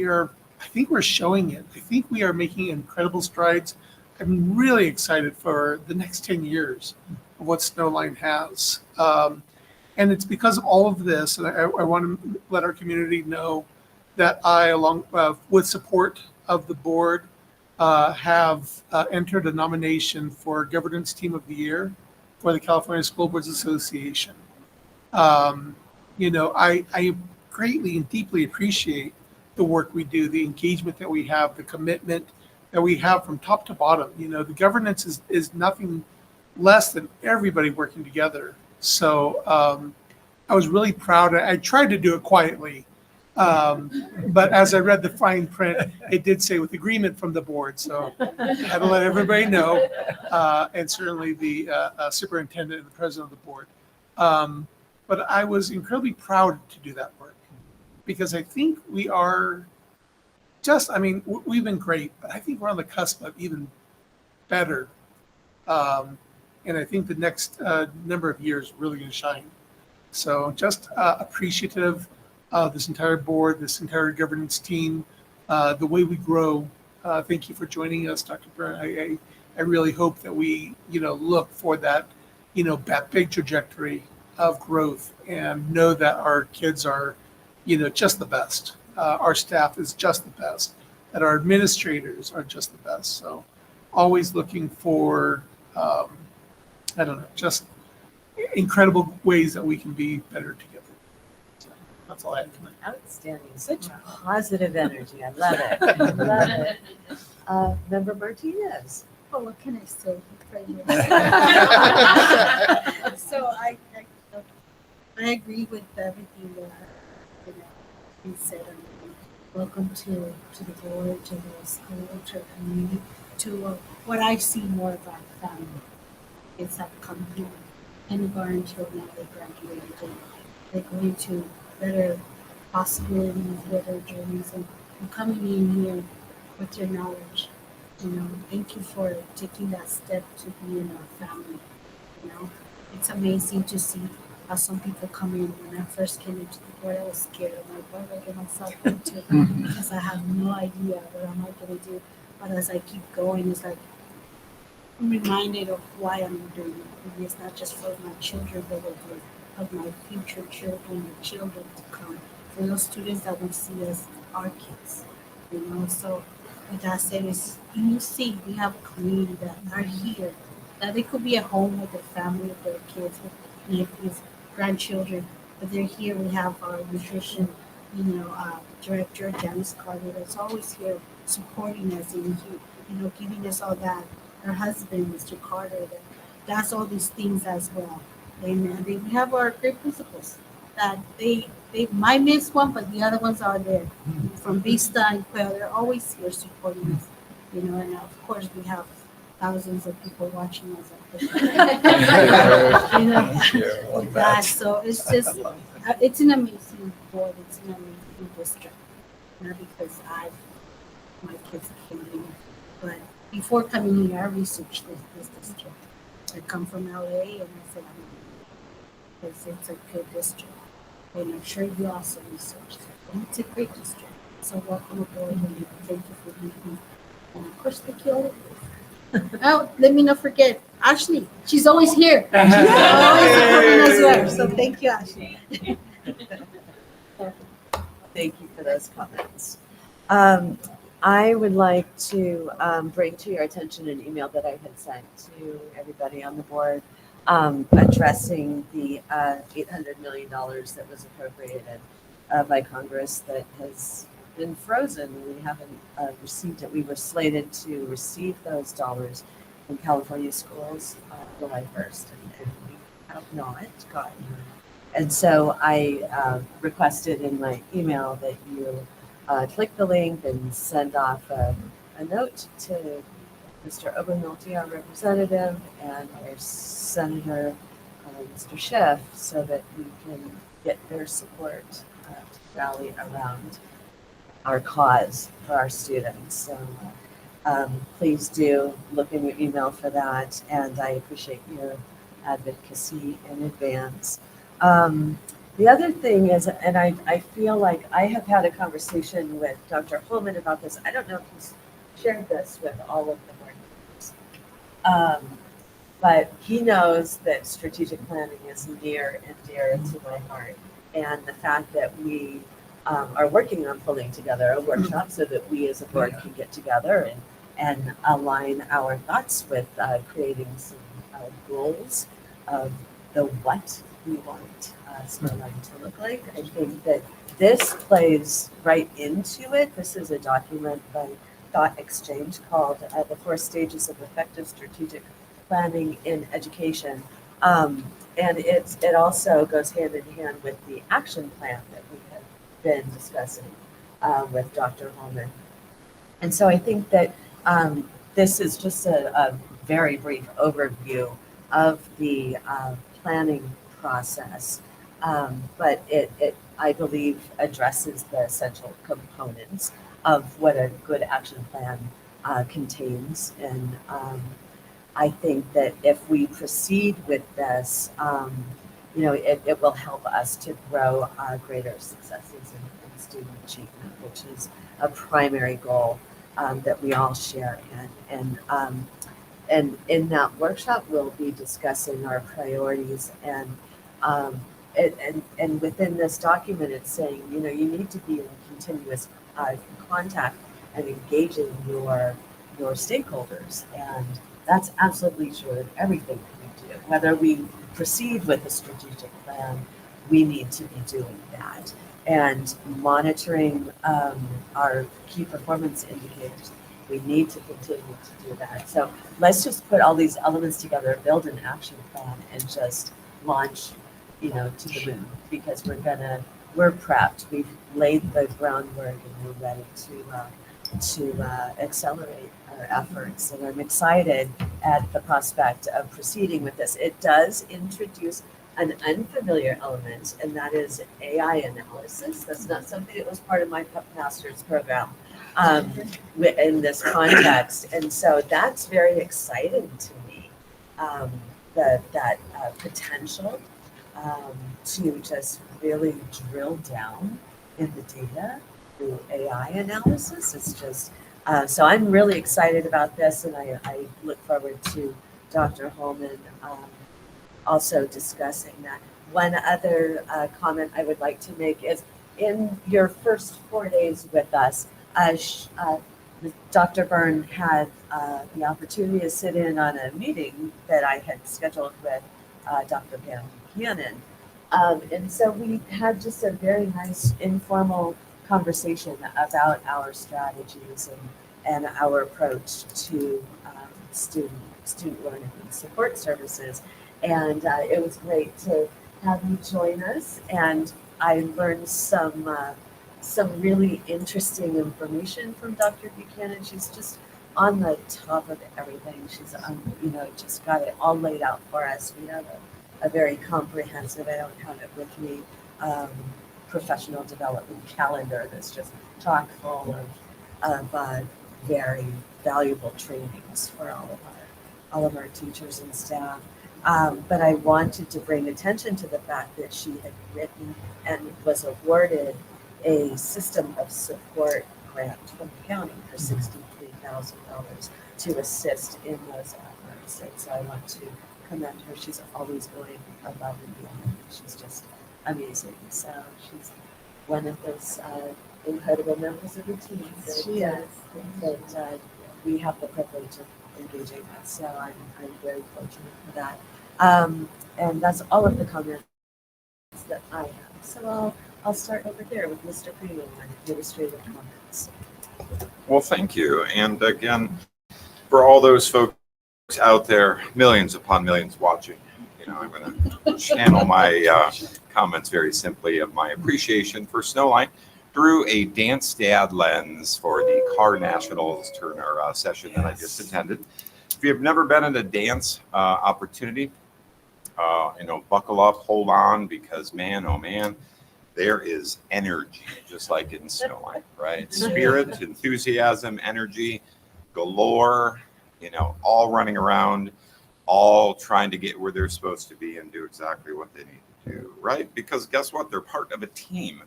I think we're showing it. I think we are making incredible strides. I'm really excited for the next 10 years of what Snowline has. And it's because of all of this, and I want to let our community know that I, along with support of the board, have entered a nomination for Governance Team of the Year for the California School Boards Association. I greatly and deeply appreciate the work we do, the engagement that we have, the commitment that we have from top to bottom. The governance is nothing less than everybody working together. So I was really proud. I tried to do it quietly, but as I read the fine print, it did say with agreement from the board. So I had to let everybody know, and certainly the superintendent and the president of the board. But I was incredibly proud to do that work because I think we are we've been great, but I think we're on the cusp of even better. And I think the next number of years really going to shine. So just appreciative of this entire board, this entire governance team, the way we grow. Thank you for joining us, Dr. Byrne. I really hope that we, look for that, that big trajectory of growth and know that our kids are, just the best. Our staff is just the best, that our administrators are just the best. So always looking for, just incredible ways that we can be better together. So that's all I have tonight. Outstanding. Such positive energy. I love it. I love it. Member Martinez. Oh, what can I say? So I agree with everything that you said. Welcome to the board, to the school, to the community, to what I see more of our family. Kids have come here kindergarten until now they graduated and they're going to better possibilities, better journeys, and coming in here with your knowledge. Thank you for taking that step to be in our family. It's amazing to see how some people come in. When I first came into the board, I was scared. I'm like, what do I get myself into? Because I have no idea what am I going to do. But as I keep going, it's like I'm reminded of why I'm doing it. And it's not just for my children, but of my future children, the children to come. For those students that will see us, our kids. So with that said, you see, we have a community that are here, that they could be at home with their family, with their kids, with nephews, grandchildren, but they're here. We have our nutrition, director, Janice Carter, that's always here supporting us and giving us all that. Her husband, Mr. Carter, that does all these things as well. And we have our great principals that they might miss one, but the other ones are there. From Vista and Quail, they're always here supporting us. And of course we have thousands of people watching us. With that. So it's just, it's an amazing board. It's an amazing district. Not because my kids came here, but before coming here, I researched this district. I come from LA, and I said, because it's a good district. And I'm sure you also researched it. And it's a great district. So welcome aboard, and thank you for being here. And of course, thank you all. Oh, let me not forget, Ashley. She's always here. She's always supporting us well. So thank you, Ashley. Thank you for those comments. I would like to bring to your attention an email that I had sent to everybody on the board addressing the $800 million that was appropriated by Congress that has been frozen. We haven't received it. We were slated to receive those dollars in California schools July 1st, and we have not gotten them. And so I requested in my email that you click the link and send off a note to Mr. Obermilty, our representative, and our Senator, Mr. Schiff, so that we can get their support to rally around our cause for our students. So please do look in your email for that, and I appreciate your advocacy in advance. The other thing is, and I feel like I have had a conversation with Dr. Holman about this. I don't know if he's shared this with all of the board members. But he knows that strategic planning is near and dear to my heart. And the fact that we are working on pulling together a workshop so that we as a board can get together and align our thoughts with creating some goals of the what we want Snowline to look like. I think that this plays right into it. This is a document by Thought Exchange called The 4 Stages of Effective Strategic Planning in Education. And it also goes hand in hand with the action plan that we have been discussing with Dr. Holman. And so I think that this is just a very brief overview of the planning process, but it I believe addresses the essential components of what a good action plan contains. And I think that if we proceed with this, it will help us to grow greater successes in student achievement, which is a primary goal that we all share. And in that workshop, we'll be discussing our priorities and within this document, it's saying, you need to be in continuous contact and engaging your stakeholders. And that's absolutely true in everything we do. Whether we proceed with a strategic plan, we need to be doing that. And monitoring our key performance indicators, we need to continue to do that. So let's just put all these elements together, build an action plan, and just launch, to the moon, because we're prepped. We've laid the groundwork and we're ready to accelerate our efforts. And I'm excited at the prospect of proceeding with this. It does introduce an unfamiliar element, and that is AI analysis. That's not something that was part of my master's program in this context. And so that's very exciting to me, that potential to just really drill down in the data through AI analysis. It's just, so I'm really excited about this, and I look forward to Dr. Holman also discussing that. One other comment I would like to make is, in your first 4 days with us, Dr. Byrne had the opportunity to sit in on a meeting that I had scheduled with Dr. Pam Buchanan. And so we had just a very nice informal conversation about our strategies and our approach to student learning and support services. And it was great to have you join us. And I learned some really interesting information from Dr. Buchanan. She's just on the top of everything. She's just got it all laid out for us. We have a very comprehensive, I don't have it with me, professional development calendar that's just chock full of very valuable trainings for all of our teachers and staff. But I wanted to bring attention to the fact that she had written and was awarded a system of support grant from the county for $63,000 to assist in those efforts. And so I want to commend her. She's always going above and beyond. She's just amazing. So she's one of those incredible members of the team that we have the privilege of engaging with. So I'm very fortunate for that. And that's all of the comments that I have. So I'll start over here with Mr. Primo on administrative comments. Well, thank you. And again, for all those folks out there, millions upon millions watching, I'm going to channel my comments very simply of my appreciation for Snowline through a Dance Dad lens for the Car Nationals Turner session that I just attended. If you have never been in a dance opportunity, buckle up, hold on, because man, oh man, there is energy, just like in Snowline, right? Spirit, enthusiasm, energy, galore, all running around, all trying to get where they're supposed to be and do exactly what they need do, right? Because guess what? They're part of a team,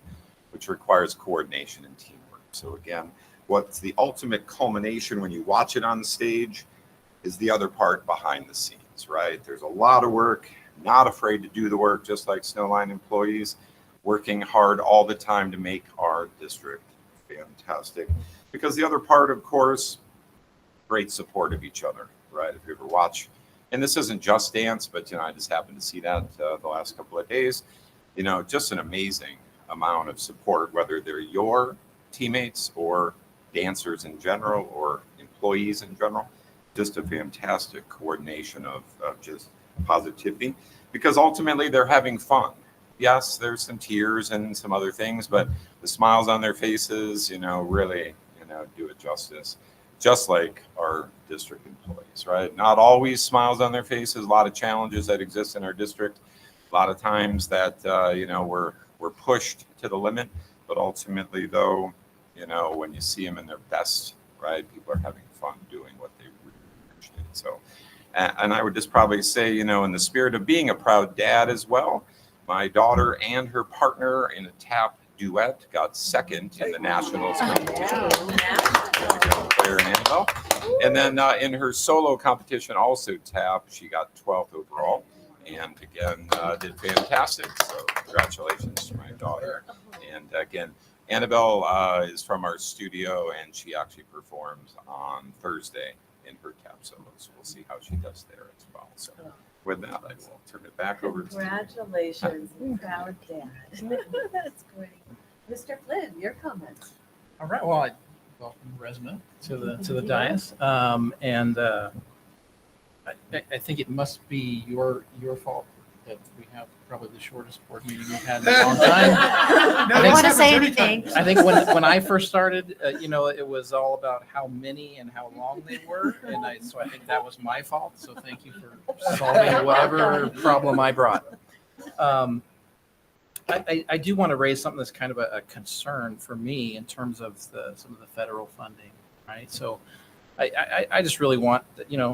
which requires coordination and teamwork. So again, what's the ultimate culmination when you watch it on stage is the other part behind the scenes, right? There's a lot of work, not afraid to do the work, just like Snowline employees, working hard all the time to make our district fantastic. Because the other part, of course, great support of each other, right? If you ever watch, and this isn't Just Dance, but I just happened to see that the last couple of days, just an amazing amount of support, whether they're your teammates or dancers in general or employees in general. Just a fantastic coordination of just positivity, because ultimately they're having fun. Yes, there's some tears and some other things, but the smiles on their faces, really, do it justice. Just like our district employees, right? Not always smiles on their faces. A lot of challenges that exist in our district. A lot of times that we're pushed to the limit, but ultimately, though, when you see them in their best, right, people are having fun doing what they really appreciate. So, and I would just probably say, in the spirit of being a proud dad as well, my daughter and her partner in a tap duet got second in the nationals competition. Claire and Annabelle. And then in her solo competition, also tap, she got 12th overall. And again, did fantastic. So congratulations to my daughter. And again, Annabelle is from our studio, and she actually performs on Thursday in her tap solo. So we'll see how she does there as well. So with that, I will turn it back over to you. Congratulations, proud dad. That's great. Mr. Flynn, your comments. All right. Well, I welcome Resma to the dais, and I think it must be your fault that we have probably the shortest board meeting we've had in a long time. I don't want to say anything. I think when I first started, it was all about how many and how long they were, and so I think that was my fault. So thank you for solving whatever problem I brought. I do want to raise something that's kind of a concern for me in terms of some of the federal funding, right? So I just really want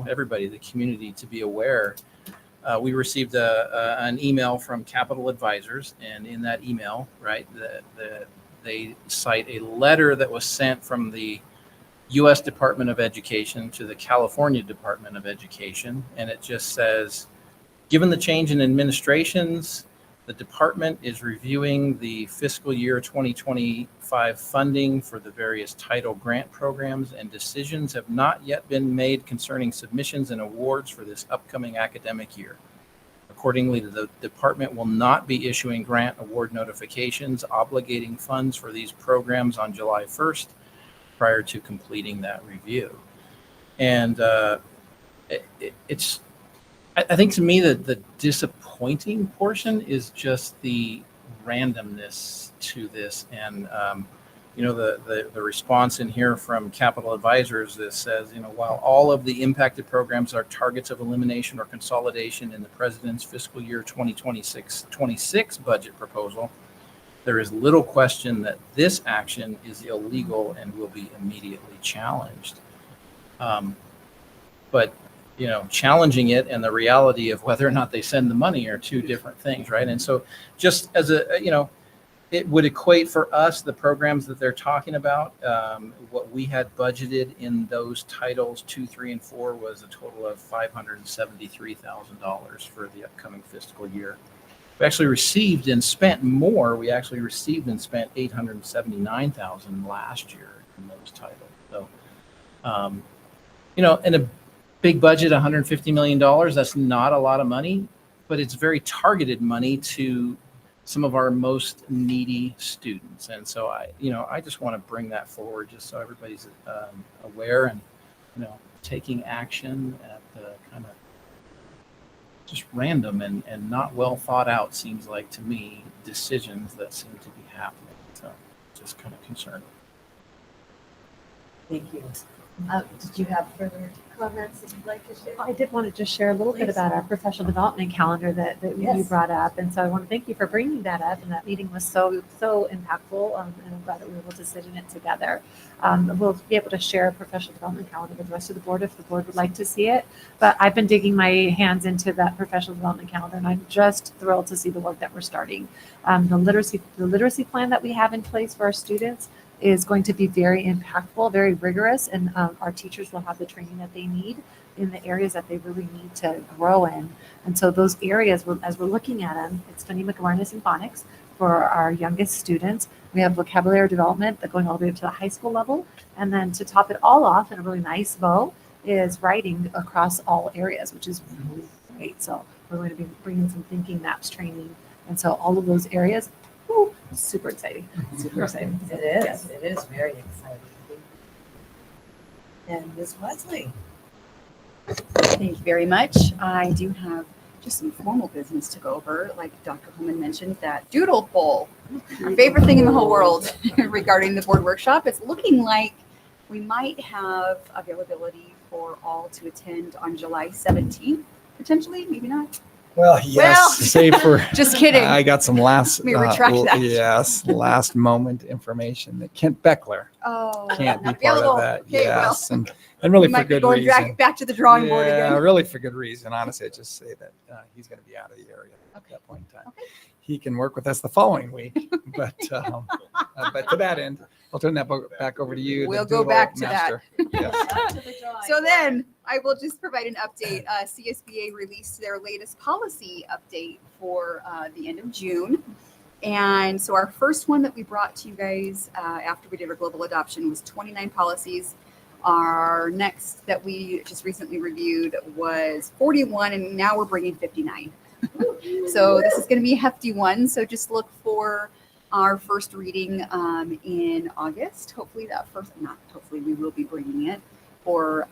everybody, the community, to be aware. We received an email from Capital Advisors, and in that email, right, they cite a letter that was sent from the U.S. Department of Education to the California Department of Education, and it just says, given the change in administrations, the department is reviewing the fiscal year 2025 funding for the various title grant programs, and decisions have not yet been made concerning submissions and awards for this upcoming academic year. Accordingly, the department will not be issuing grant award notifications obligating funds for these programs on July 1st prior to completing that review. And I think to me that the disappointing portion is just the randomness to this, and the response in here from Capital Advisors that says, while all of the impacted programs are targets of elimination or consolidation in the president's fiscal year 2026 budget proposal, there is little question that this action is illegal and will be immediately challenged. But challenging it and the reality of whether or not they send the money are two different things, right? And so just as it would equate for us, the programs that they're talking about, what we had budgeted in those titles 2, 3, and 4 was a total of $573,000 for the upcoming fiscal year. We actually received and spent more. We actually received and spent $879,000 last year in those titles. So, in a big budget, $150 million, that's not a lot of money, but it's very targeted money to some of our most needy students. And so I just want to bring that forward just so everybody's aware and, taking action at the kind of just random and not well thought out, seems like to me, decisions that seem to be happening. So just kind of concerned. Thank you. Did you have further comments that you'd like to share? I did want to just share a little bit Please. about our professional development calendar that you Yes. brought up. And so I want to thank you for bringing that up. And that meeting was so impactful. And I'm glad that we were able to sit in it together. We'll be able to share a professional development calendar with the rest of the board if the board would like to see it. But I've been digging my hands into that professional development calendar, and I'm just thrilled to see the work that we're starting. The literacy plan that we have in place for our students is going to be very impactful, very rigorous, and our teachers will have the training that they need in the areas that they really need to grow in. And so those areas, as we're looking at them, it's phonemic awareness and phonics for our youngest students. We have vocabulary development that going all the way up to the high school level. And then to top it all off in a really nice bow is writing across all areas, which is really great. So we're going to be bringing some thinking maps training. And so all of those areas, woo, super exciting. Super exciting. It is. Yes. It is very exciting. And Ms. Wesley. Thank you very much. I do have just some formal business to go over. Like Dr. Holman mentioned, that doodle poll, our favorite thing in the whole world regarding the board workshop. It's looking like we might have availability for all to attend on July 17th, potentially, maybe not. Well, yes, Well, save for. Just kidding. I got some last. Let me retract that. Yes, last moment information that Kent Beckler Oh, can't be not part available. of that. Okay, Yes, and really we for might be good going reason. back to the drawing board Yeah, again. really for good reason. Honestly, I just say that he's going to be out of the area at that point in time. Okay. He can work with us the following week, but to that end, I'll turn that back over to you. the We'll go doodle back to master. Yes. So then I will just provide an update. CSBA released their latest policy update for the end of June. And so our first one that we brought to you guys after we did our global adoption was 29 policies. Our next that we just recently reviewed was 41, and now we're bringing 59. So this is going to be a hefty one. So just look for our first reading in August. Hopefully we will be bringing it for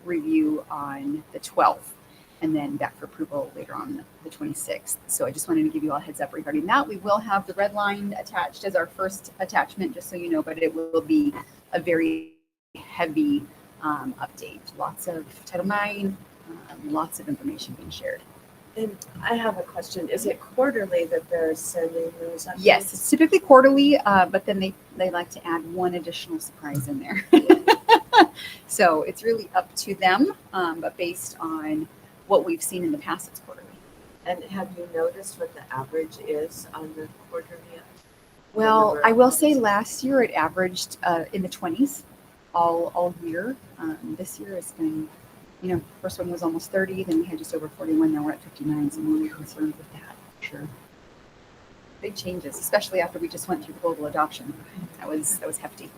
review on the 12th and then back for approval later on the 26th. So I just wanted to give you all a heads up regarding that. We will have the red line attached as our first attachment, just so you know, but it will be a very heavy update. Lots of Title IX, lots of information being shared. And I have a question. Is it quarterly that they're sending those updates? Yes, it's typically quarterly, but then they like to add one additional surprise in there. So it's really up to them, but based on what we've seen in the past, it's quarterly. And have you noticed what the average is on the quarterly? Well, I will say last year it averaged in the 20s all year. This year it's been, first one was almost 30, then we had just over 41, now we're at 59, so we're really concerned with that, for sure. Big changes, especially after we just went through global adoption. That was hefty.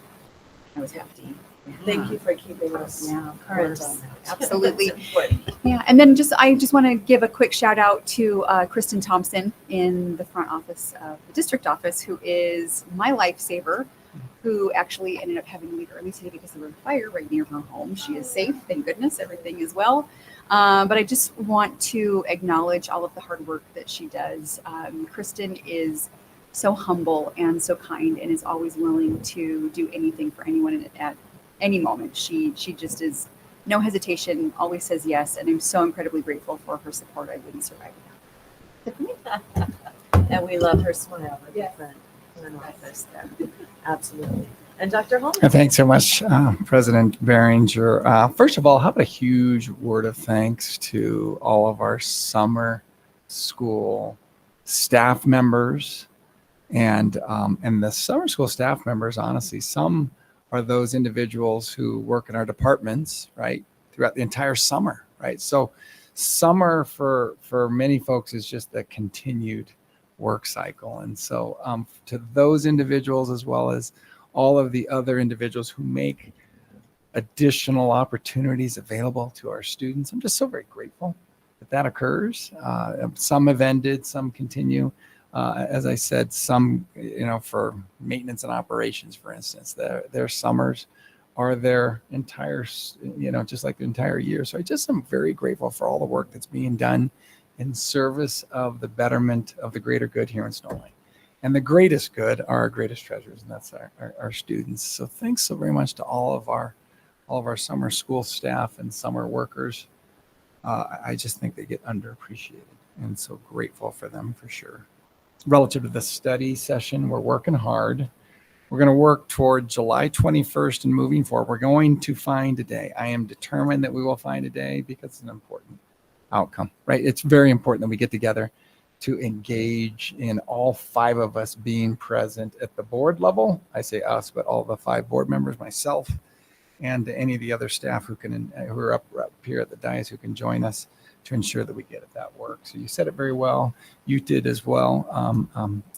Thank you for keeping us current on that. Absolutely. It's important. Yeah, and then I just want to give a quick shout out to Kristen Thompson in the front office of the district office, who is my lifesaver, who actually ended up having to leave early today because there was a fire right near her home. She is safe, thank goodness, everything is well. But I just want to acknowledge all of the hard work that she does. Kristen is so humble and so kind and is always willing to do anything for anyone at any moment. She just is no hesitation, always says yes, and I'm so incredibly grateful for her support. I wouldn't survive without her. And we love her smile at the front office there. Absolutely. And Dr. Holman. Thanks so much, President Behringer. First of all, how about a huge word of thanks to all of our summer school staff members and the summer school staff members. Honestly, some are those individuals who work in our departments, right, throughout the entire summer, right? So summer for many folks is just a continued work cycle. And so to those individuals, as well as all of the other individuals who make additional opportunities available to our students, I'm just so very grateful that occurs. Some have ended, some continue. As I said, some, for maintenance and operations, for instance, their summers are their entire, just like the entire year. So I just am very grateful for all the work that's being done in service of the betterment of the greater good here in Snowline. And the greatest good are our greatest treasures, and that's our students. So thanks so very much to all of our summer school staff and summer workers. I just think they get underappreciated, and so grateful for them for sure. Relative to the study session, we're working hard. We're going to work toward July 21st and moving forward. We're going to find a day. I am determined that we will find a day because it's an important outcome, right? It's very important that we get together to engage in all 5 of us being present at the board level. I say us, but all the 5 board members, myself, and any of the other staff who are up here at the dais who can join us to ensure that we get at that work. So you said it very well. You did as well.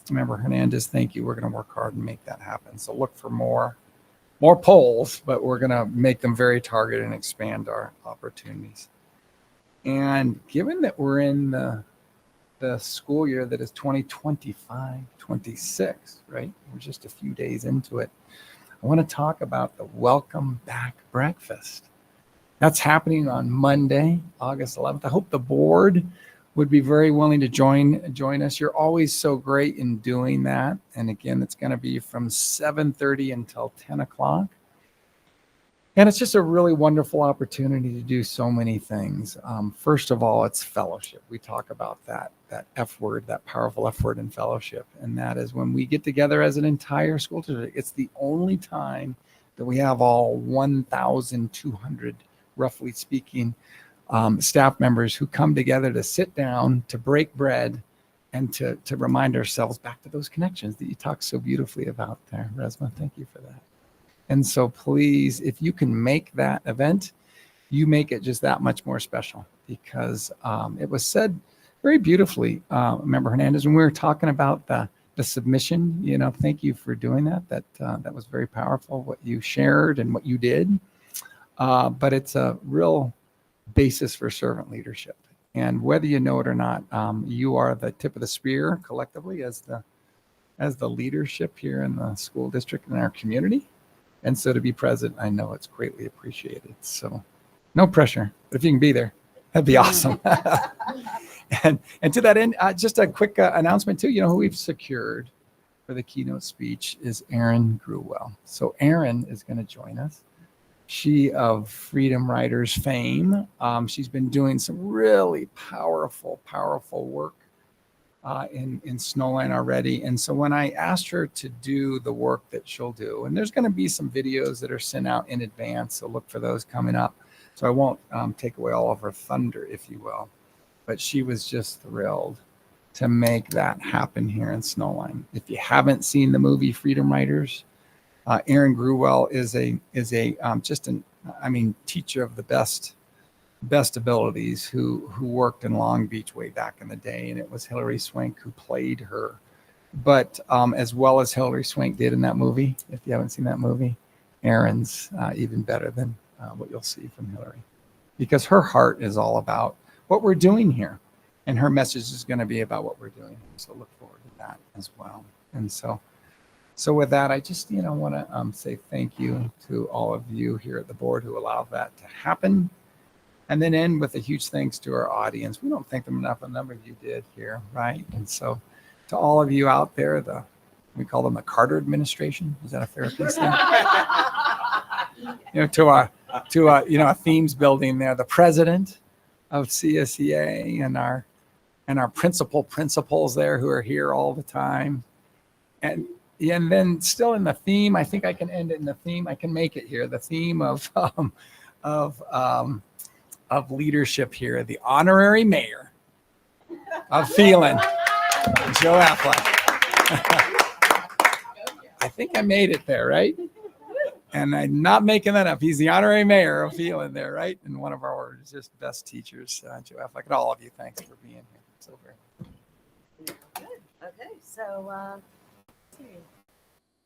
Member Hernandez, thank you. We're going to work hard and make that happen. So look for more polls, but we're going to make them very targeted and expand our opportunities. And given that we're in the school year that is 2025-26, right? We're just a few days into it. I want to talk about the Welcome Back Breakfast. That's happening on Monday, August 11th. I hope the board would be very willing to join us. You're always so great in doing that. And again, it's going to be from 7:30 until 10 o'clock. And it's just a really wonderful opportunity to do so many things. First of all, it's fellowship. We talk about that F word, that powerful F word in fellowship. And that is when we get together as an entire school district. It's the only time that we have all 1,200, roughly speaking, staff members who come together to sit down, to break bread, and to remind ourselves back to those connections that you talked so beautifully about there. Resma, thank you for that. And so please, if you can make that event, you make it just that much more special, because it was said very beautifully, Member Hernandez, when we were talking about the submission, thank you for doing that. That was very powerful, what you shared and what you did. But it's a real basis for servant leadership. And whether you know it or not, you are the tip of the spear collectively as the leadership here in the school district and our community. And so to be present, I know it's greatly appreciated. So no pressure, but if you can be there, that'd be awesome. And to that end, just a quick announcement too, who we've secured for the keynote speech is Erin Grewell. So Erin is going to join us. She of Freedom Riders fame. She's been doing some really powerful work in Snowline already. And so when I asked her to do the work that she'll do, and there's going to be some videos that are sent out in advance, so look for those coming up. So I won't take away all of her thunder, if you will. But she was just thrilled to make that happen here in Snowline. If you haven't seen the movie Freedom Riders, Erin Grewell is teacher of the best abilities who worked in Long Beach way back in the day, and it was Hilary Swank who played her. But as well as Hilary Swank did in that movie, if you haven't seen that movie, Erin's even better than what you'll see from Hilary, because her heart is all about what we're doing here, and her message is going to be about what we're doing. So look forward to that as well. And so with that, I just want to say thank you to all of you here at the board who allowed that to happen. And then end with a huge thanks to our audience. We don't thank them enough. A number of you did here, right? And so to all of you out there, we call them the Carter administration. Is that a fair piece there? To a themes building there, the president of CSEA and our principals there who are here all the time. And then still in the theme, I think I can end it in the theme. I can make it here. The theme of leadership here, the honorary mayor of Phelan, Joe Affleck. I think I made it there, right? And I'm not making that up. He's the honorary mayor of Phelan there, right? And one of our just best teachers, Joe Affleck. And all of you, thanks for being here. So very much. Good. Okay, so let's see.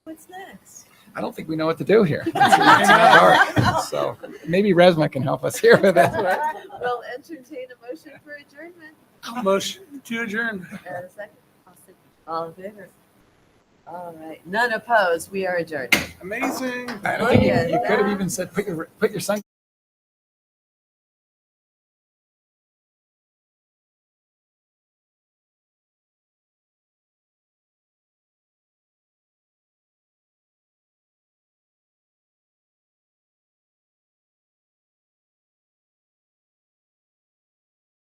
What's next? I don't think we know what to do here. It's dark. So maybe Resma can help us here with that. We'll entertain a motion for adjournment. Motion to adjourn. And a second. All in favor? All right. None opposed. We are adjourned. Amazing. I don't think you could have even said put your sun.